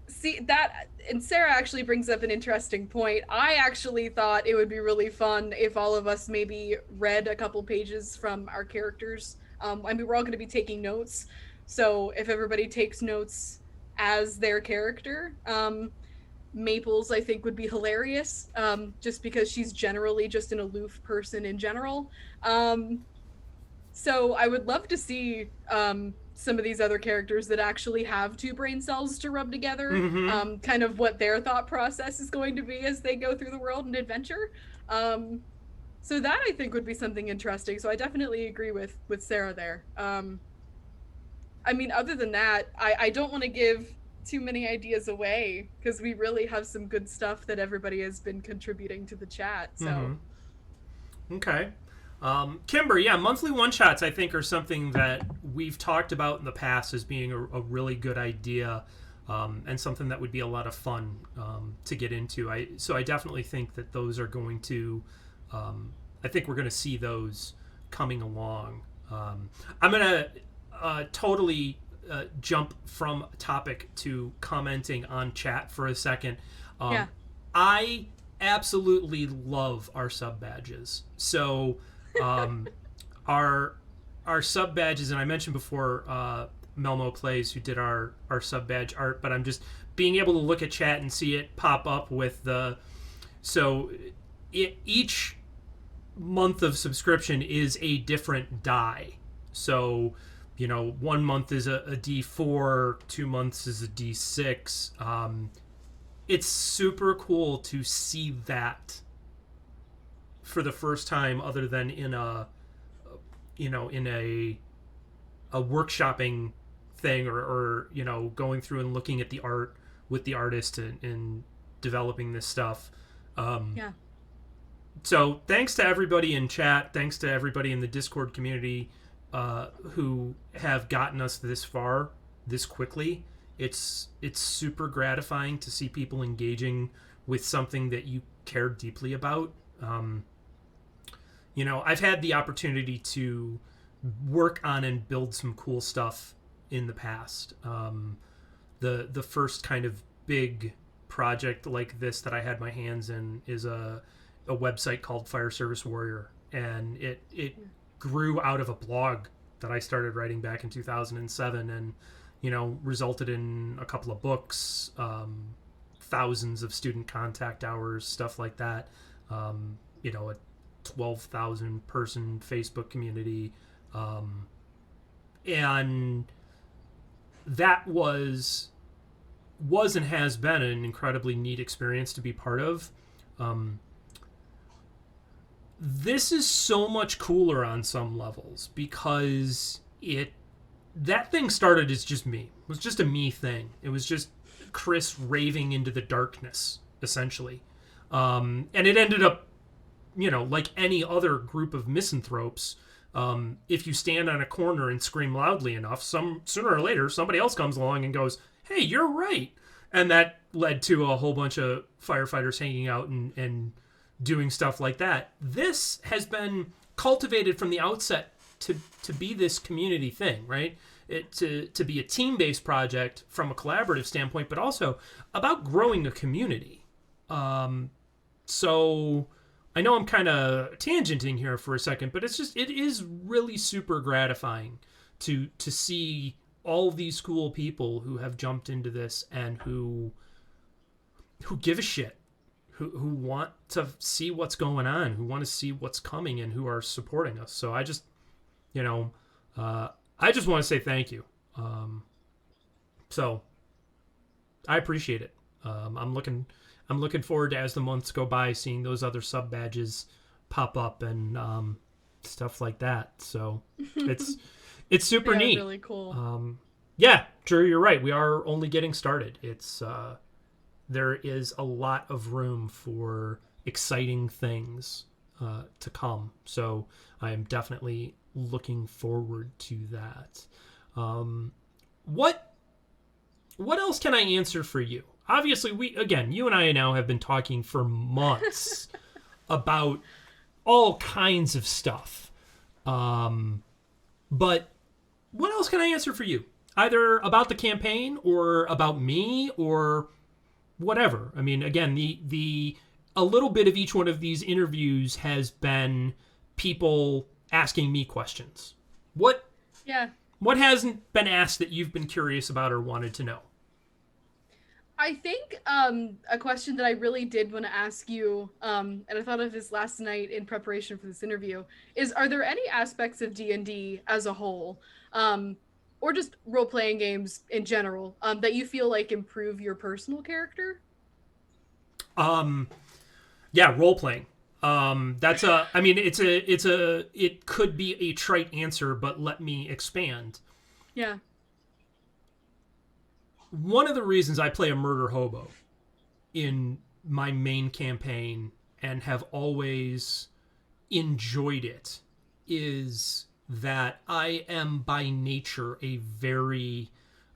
see? That, and Sarah actually brings up an interesting point. I actually thought it would be really fun if all of us maybe read a couple pages from our characters. I mean, we're all going to be taking notes, so if everybody takes notes as their character, Maples I think would be hilarious, just because she's generally just an aloof person in general. So I would love to see some of these other characters that actually have two brain cells to rub together, kind of what their thought process is going to be as they go through the world and adventure. So that I think would be something interesting. So I definitely agree with Sarah there. I mean, other than that, I don't want to give too many ideas away because we really have some good stuff that everybody has been contributing to the chat. So okay. Kimber, yeah, monthly one-shots I think are something that we've talked about in the past as being a really good idea, and something that would be a lot of fun to get into. So I definitely think that those are going to, I think we're going to see those coming along. I'm going to totally jump from topic to commenting on chat for a second. Yeah. I absolutely love our sub badges. So our sub badges, and I mentioned before Melmo Plays, who did our sub badge art, but I'm just being able to look at chat and see it pop up with each month of subscription is a different die. So 1 month is a D4, 2 months is a D6. It's super cool to see that for the first time, other than in a workshopping thing, or going through and looking at the art with the artist and developing this stuff. Yeah. So thanks to everybody in chat, thanks to everybody in the Discord community who have gotten us this far this quickly. It's super gratifying to see people engaging with something that you care deeply about. I've had the opportunity to work on and build some cool stuff in the past. The first kind of big project like this that I had my hands in is a website called Fire Service Warrior, and it grew out of a blog that I started writing back in 2007, and resulted in a couple of books, thousands of student contact hours, stuff like that. a 12,000 person Facebook community, and that was and has been an incredibly neat experience to be part of. This is so much cooler on some levels because that thing started as just me. It was just a me thing. It was just Chris raving into the darkness, essentially. And it ended up, like any other group of misanthropes, if you stand on a corner and scream loudly enough, sooner or later somebody else comes along and goes, "Hey, you're right," and that led to a whole bunch of firefighters hanging out and doing stuff like that. This has been cultivated from the outset to be this community thing, right? To be a team-based project from a collaborative standpoint, but also about growing a community. So I know I'm kind of tangenting here for a second, but it is really super gratifying to see all these cool people who have jumped into this and who give a shit, who want to see what's going on, who want to see what's coming, and who are supporting us. So I just, I just want to say thank you. So I appreciate it. I'm looking forward to, as the months go by, seeing those other sub badges pop up and stuff like that. So it's super neat. Really cool. Yeah, Drew, you're right. We are only getting started. It's there is a lot of room for exciting things to come. So I am definitely looking forward to that. What else can I answer for you? Obviously, you and I now have been talking for months about all kinds of stuff. But what else can I answer for you? Either about the campaign or about me or whatever. I mean, again, a little bit of each one of these interviews has been people asking me questions. What hasn't been asked that you've been curious about or wanted to know? I think a question that I really did want to ask you, and I thought of this last night in preparation for this interview, is are there any aspects of D&D as a whole, or just role-playing games in general, that you feel like improve your personal character? Yeah, role-playing. It could be a trite answer, but let me expand. Yeah. One of the reasons I play a murder hobo in my main campaign and have always enjoyed it is that I am by nature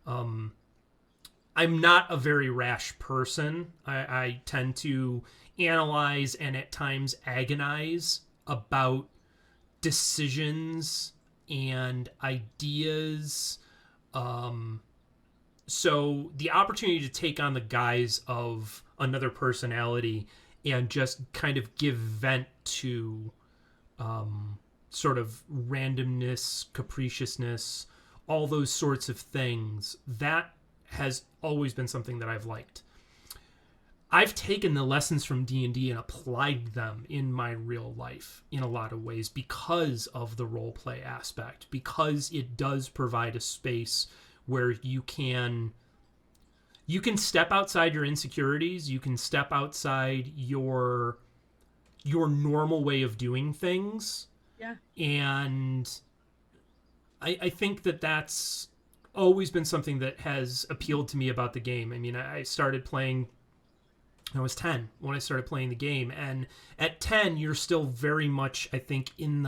I'm not a very rash person. I tend to analyze and at times agonize about decisions and ideas. So the opportunity to take on the guise of another personality and just kind of give vent to sort of randomness, capriciousness, all those sorts of things, that has always been something that I've liked. I've taken the lessons from D&D and applied them in my real life in a lot of ways because of the role play aspect, because it does provide a space where you can step outside your insecurities, you can step outside your normal way of doing things. Yeah. And I think that's always been something that has appealed to me about the game. I mean, I started playing, I was 10 when I started playing the game, and at 10 you're still very much, I think, in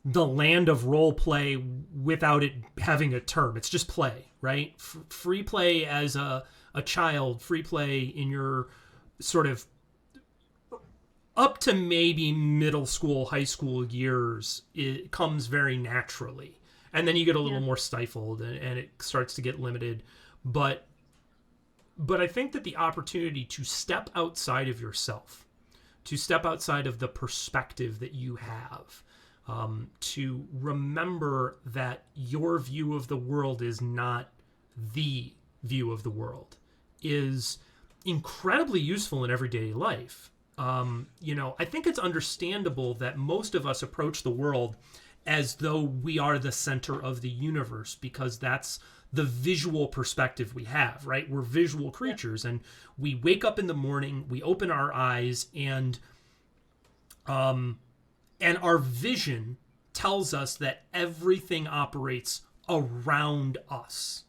the land of role play without it having a term. It's just play, right? Free play as a child, free play in your sort of up to maybe middle school, high school years, it comes very naturally. And then you get a little more stifled and it starts to get limited. But I think that the opportunity to step outside of yourself, to step outside of the perspective that you have, to remember that your view of the world is not the view of the world, is incredibly useful in everyday life. I think it's understandable that most of us approach the world as though we are the center of the universe, because that's the visual perspective we have, right? We're visual creatures, and we wake up in the morning, we open our eyes, and our vision tells us that everything operates around us.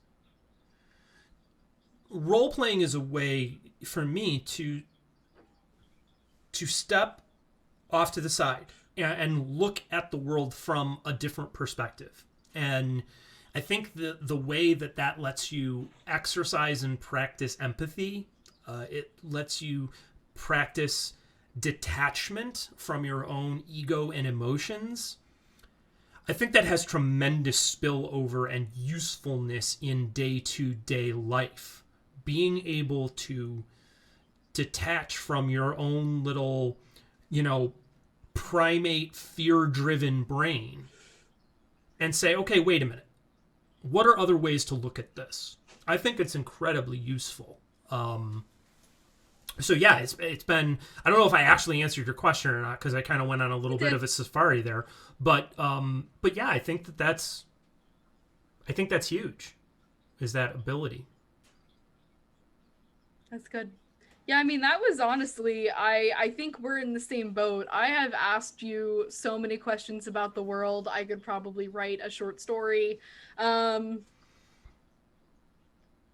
Role playing is a way for me to step off to the side and look at the world from a different perspective. And I think the way that lets you exercise and practice empathy, it lets you practice detachment from your own ego and emotions. I think that has tremendous spillover and usefulness in day-to-day life. Being able to detach from your own little, primate fear-driven brain and say, okay, wait a minute. What are other ways to look at this? I think it's incredibly useful. So yeah, it's been, I don't know if I actually answered your question or not, because I kind of went on a little bit of a safari there, but yeah, I think that's huge, is that ability. That's good. Yeah, I mean, that was honestly, I think we're in the same boat. I have asked you so many questions about the world. I could probably write a short story. I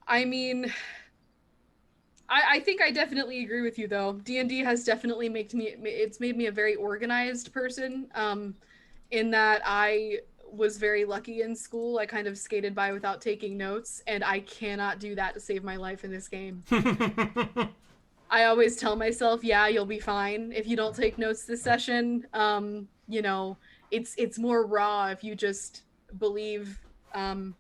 mean, I think I definitely agree with you, though. D&D has definitely made me a very organized person, in that I was very lucky in school. I kind of skated by without taking notes, and I cannot do that to save my life in this game. I always tell myself, yeah, you'll be fine if you don't take notes this session. It's more raw if you just believe in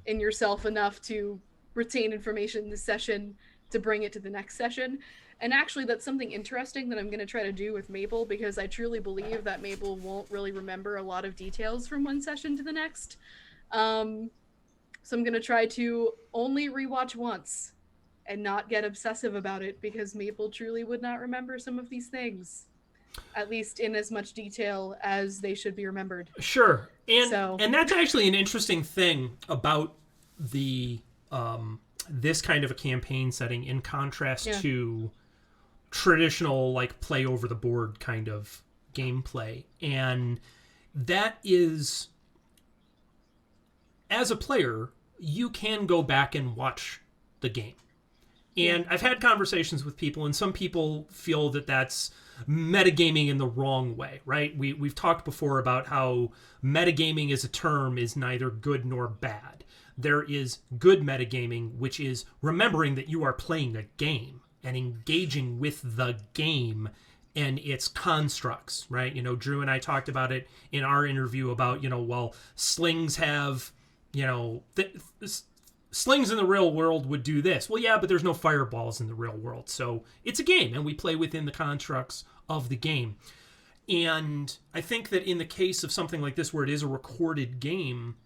yourself enough to retain information this session to bring it to the next session. And actually, that's something interesting that I'm going to try to do with Mabel, because I truly believe that Mabel won't really remember a lot of details from one session to the next. So I'm going to try to only rewatch once and not get obsessive about it, because Mabel truly would not remember some of these things, at least in as much detail as they should be remembered. Sure. And that's actually an interesting thing about the this kind of a campaign setting, in contrast to traditional, like, play over the board kind of gameplay. And that is, as a player, you can go back and watch the game. And I've had conversations with people, and some people feel that that's metagaming in the wrong way, right? We've talked before about how metagaming as a term is neither good nor bad. There is good metagaming, which is remembering that you are playing a game and engaging with the game and its constructs, right? Drew and I talked about it in our interview about, slings have, slings in the real world would do this. Well, yeah, but there's no fireballs in the real world. So it's a game, and we play within the constructs of the game. And I think that in the case of something like this, where it is a recorded game,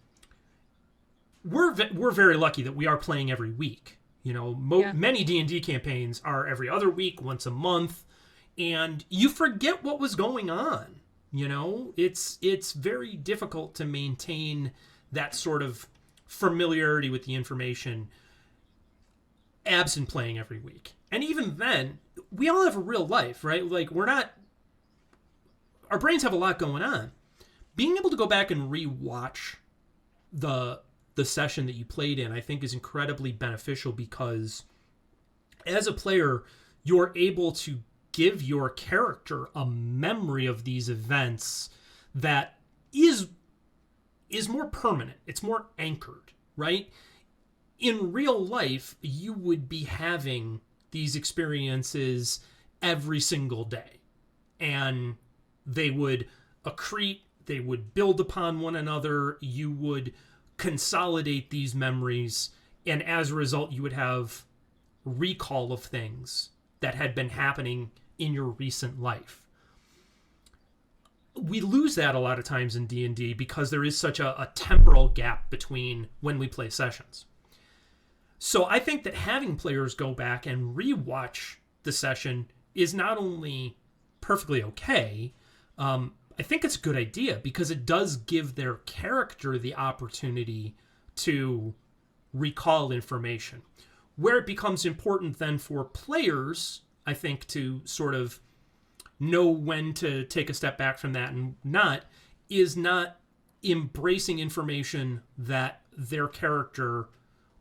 we're very lucky that we are playing every week. Many D&D campaigns are every other week, once a month, and you forget what was going on. It's very difficult to maintain that sort of familiarity with the information absent playing every week. And even then, we all have a real life, right? Like, our brains have a lot going on. Being able to go back and re-watch the session that you played in, I think, is incredibly beneficial, because as a player, you're able to give your character a memory of these events that is more permanent. It's more anchored, right? In real life, you would be having these experiences every single day, and they would accrete, they would build upon one another, you would consolidate these memories, and as a result, you would have recall of things that had been happening in your recent life. We lose that a lot of times in D&D because there is such a temporal gap between when we play sessions. So I think that having players go back and rewatch the session is not only perfectly okay, I think it's a good idea because it does give their character the opportunity to recall information. Where it becomes important then for players, I think, to sort of know when to take a step back from that and not, is not embracing information that their character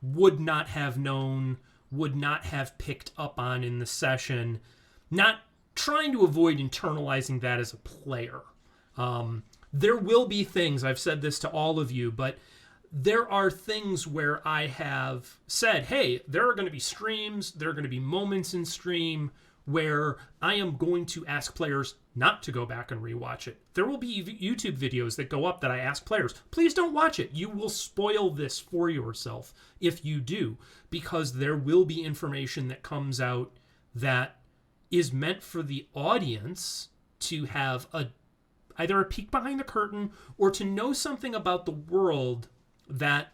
would not have known, would not have picked up on in the session, not trying to avoid internalizing that as a player. There will be things, I've said this to all of you, but there are things where I have said, hey, there are going to be streams, there are going to be moments in stream where I am going to ask players not to go back and rewatch it. There will be YouTube videos that go up that I ask players, please don't watch it. You will spoil this for yourself if you do, because there will be information that comes out that is meant for the audience to have either a peek behind the curtain or to know something about the world that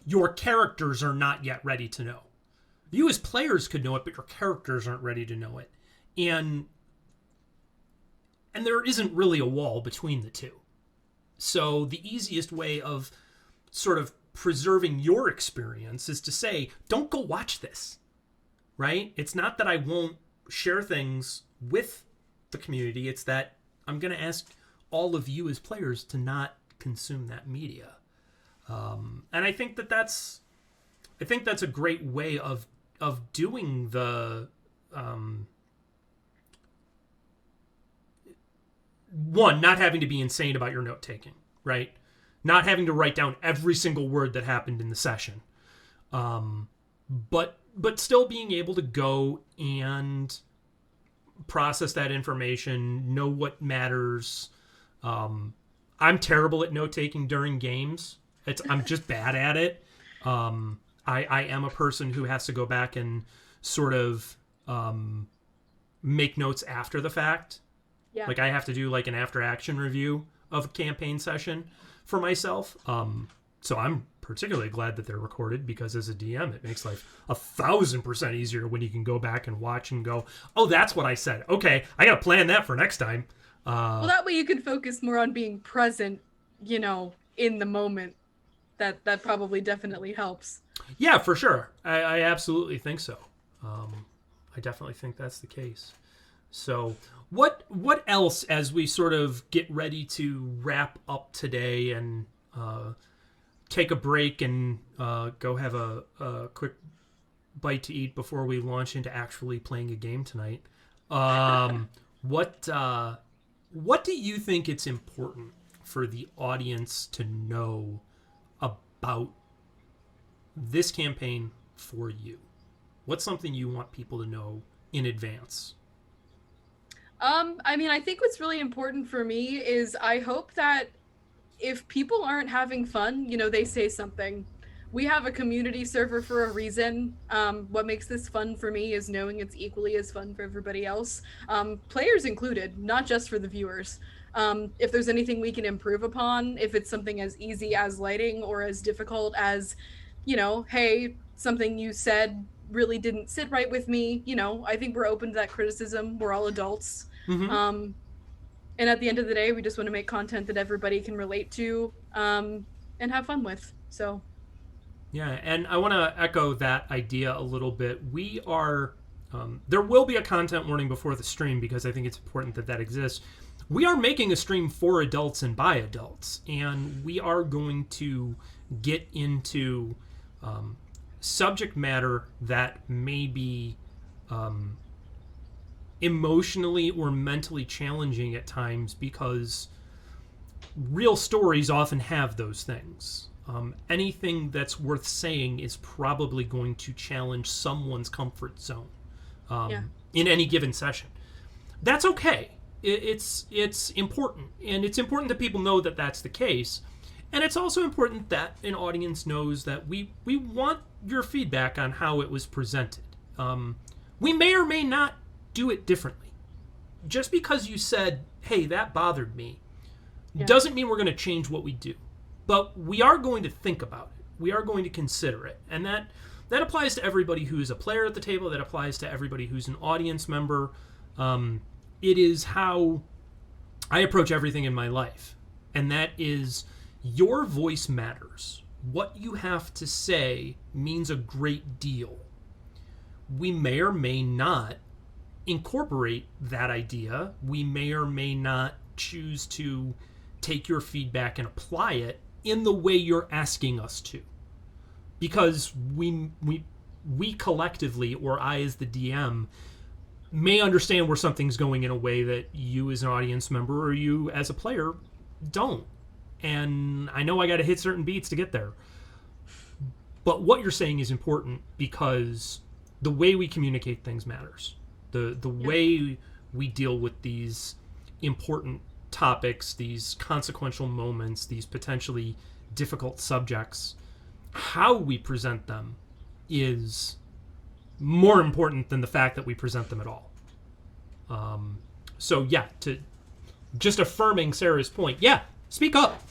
your characters are not yet ready to know. You as players could know it, but your characters aren't ready to know it. And there isn't really a wall between the two. So the easiest way of sort of preserving your experience is to say, don't go watch this, right? It's not that I won't share things with the community. It's that I'm going to ask all of you as players to not consume that media. And I think that's a great way of doing the one, not having to be insane about your note taking, right? Not having to write down every single word that happened in the session, but still being able to go and process that information, know what matters. I'm terrible at note taking during games. I'm just bad at it. I am a person who has to go back and sort of make notes after the fact. Yeah. Like I have to do like an after action review of a campaign session for myself. So I'm particularly glad that they're recorded because as a DM, it makes life 1,000% easier when you can go back and watch and go, oh, that's what I said. Okay, I got to plan that for next time. Well, that way you can focus more on being present, in the moment. That probably definitely helps. Yeah, for sure. I absolutely think so. I definitely think that's the case. So what else, as we sort of get ready to wrap up today and take a break and go have a quick bite to eat before we launch into actually playing a game tonight, what do you think it's important for the audience to know about this campaign for you? What's something you want people to know in advance? I think what's really important for me is I hope that if people aren't having fun, they say something. We have a community server for a reason. What makes this fun for me is knowing it's equally as fun for everybody else, players included, not just for the viewers. If there's anything we can improve upon, if it's something as easy as lighting or as difficult as, hey, something you said really didn't sit right with me, I think we're open to that criticism. We're all adults. Mm-hmm. And at the end of the day, we just want to make content that everybody can relate to and have fun with. So, yeah, and I want to echo that idea a little bit. We are, there will be a content warning before the stream because I think it's important that exists. We are making a stream for adults and by adults, and we are going to get into subject matter that may be emotionally or mentally challenging at times because real stories often have those things. Anything that's worth saying is probably going to challenge someone's comfort zone in any given session. That's okay. It's important, and it's important that people know that that's the case. And it's also important that an audience knows that we want your feedback on how it was presented. We may or may not do it differently. Just because you said, hey, that bothered me, doesn't mean we're going to change what we do. But we are going to think about it. We are going to consider it. And that applies to everybody who's a player at the table. That applies to everybody who's an audience member. It is how I approach everything in my life. And that is, your voice matters. What you have to say means a great deal. We may or may not incorporate that idea. We may or may not choose to take your feedback and apply it in the way you're asking us to. Because we collectively, or I as the DM, may understand where something's going in a way that you as an audience member or you as a player don't. And I know I got to hit certain beats to get there. But what you're saying is important because the way we communicate things matters. The way we deal with these important topics, these consequential moments, these potentially difficult subjects, how we present them is more important than the fact that we present them at all. So yeah, to just affirming Sarah's point, yeah, speak up.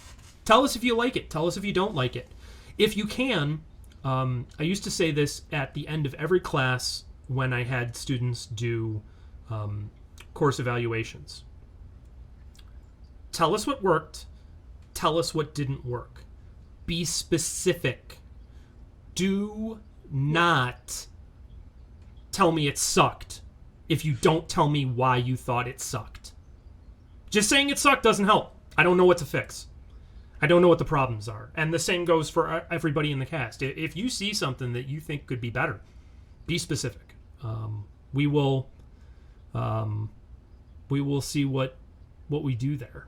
Tell us if you like it. Tell us if you don't like it. If you can, I used to say this at the end of every class when I had students do course evaluations. Tell us what worked. Tell us what didn't work. Be specific. Do not tell me it sucked if you don't tell me why you thought it sucked. Just saying it sucked doesn't help. I don't know what to fix. I don't know what the problems are. And the same goes for everybody in the cast. If you see something that you think could be better, be specific. We will see what we do there.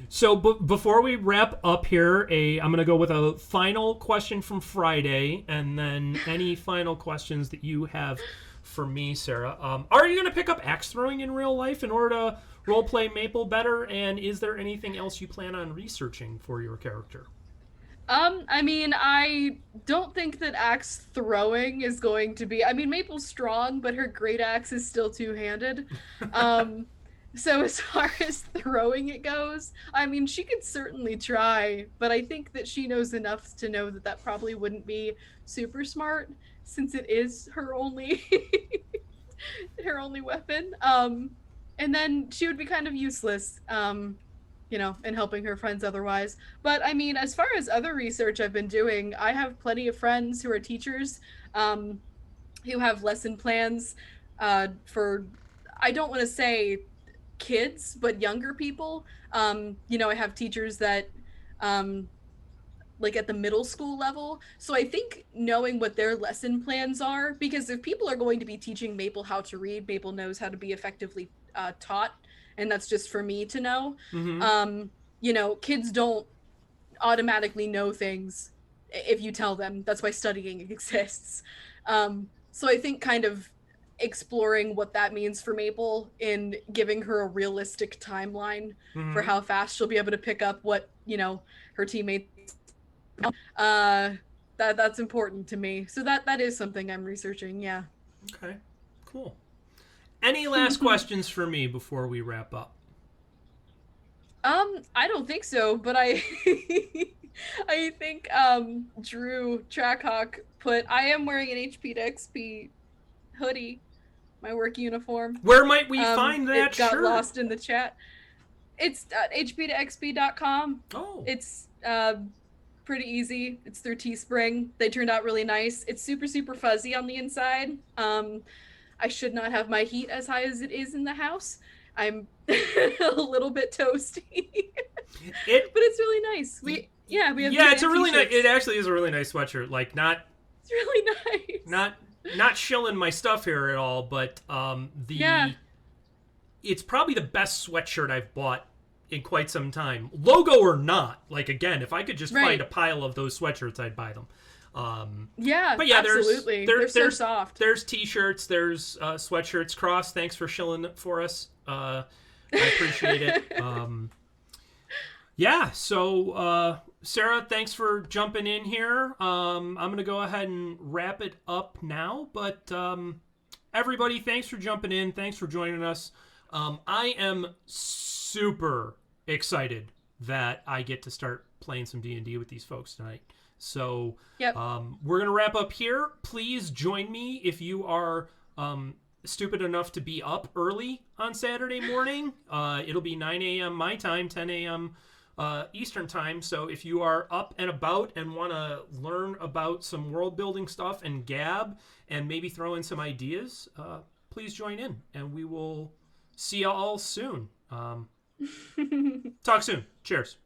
So before we wrap up here, I'm going to go with a final question from Friday, and then any final questions that you have for me, Sarah. Are you going to pick up axe throwing in real life in order to roleplay Maple better? And is there anything else you plan on researching for your character? I mean, I don't think that axe throwing is going to be... I mean, Maple's strong, but her great axe is still two-handed. So as far as throwing it goes, I mean, she could certainly try, but I think that she knows enough to know that that probably wouldn't be super smart, since it is her only her only weapon. And then she would be kind of useless, you know, in helping her friends otherwise. But I mean, as far as other research I've been doing, I have plenty of friends who are teachers, who have lesson plans for, I don't want to say kids, but younger people. You know, I have teachers that like at the middle school level. So I think knowing what their lesson plans are, because if people are going to be teaching Maple how to read, Maple knows how to be effectively taught, and that's just for me to know. Mm-hmm. You know, kids don't automatically know things if you tell them. That's why studying exists. So I think kind of exploring what that means for Maple in giving her a realistic timeline for how fast she'll be able to pick up what, you know, her teammates, that's important to me. So that is something I'm researching. Yeah. Okay, cool. Any last questions for me before we wrap up? I don't think so, but I I think Drew Trackhawk put, I am wearing an HP to XP hoodie, my work uniform. Where might we find that it got shirt? lost in the chat. It's hp2xp.com. Oh. It's pretty easy. It's through Teespring. They turned out really nice. It's super, super fuzzy on the inside. I should not have my heat as high as it is in the house. I'm a little bit toasty. But it's really nice. We have it's a really nice, it actually is a really nice sweatshirt. Like, not, it's really nice. Not shilling my stuff here at all, but it's probably the best sweatshirt I've bought in quite some time. Logo or not, like, again, if I could just find a pile of those sweatshirts, I'd buy them. But yeah, absolutely. They're so soft. There's t-shirts, there's sweatshirts. Cross, thanks for shilling it for us. I appreciate it. So Sarah, thanks for jumping in here. I'm gonna go ahead and wrap it up now, but everybody, thanks for jumping in, thanks for joining us. I am super excited that I get to start playing some D&D with these folks tonight. So Yep. we're going to wrap up here. Please join me if you are stupid enough to be up early on Saturday morning. It'll be 9 a.m. my time, 10 a.m. Eastern time. So if you are up and about and want to learn about some world building stuff and gab and maybe throw in some ideas, please join in, and we will see you all soon. Talk soon. Cheers.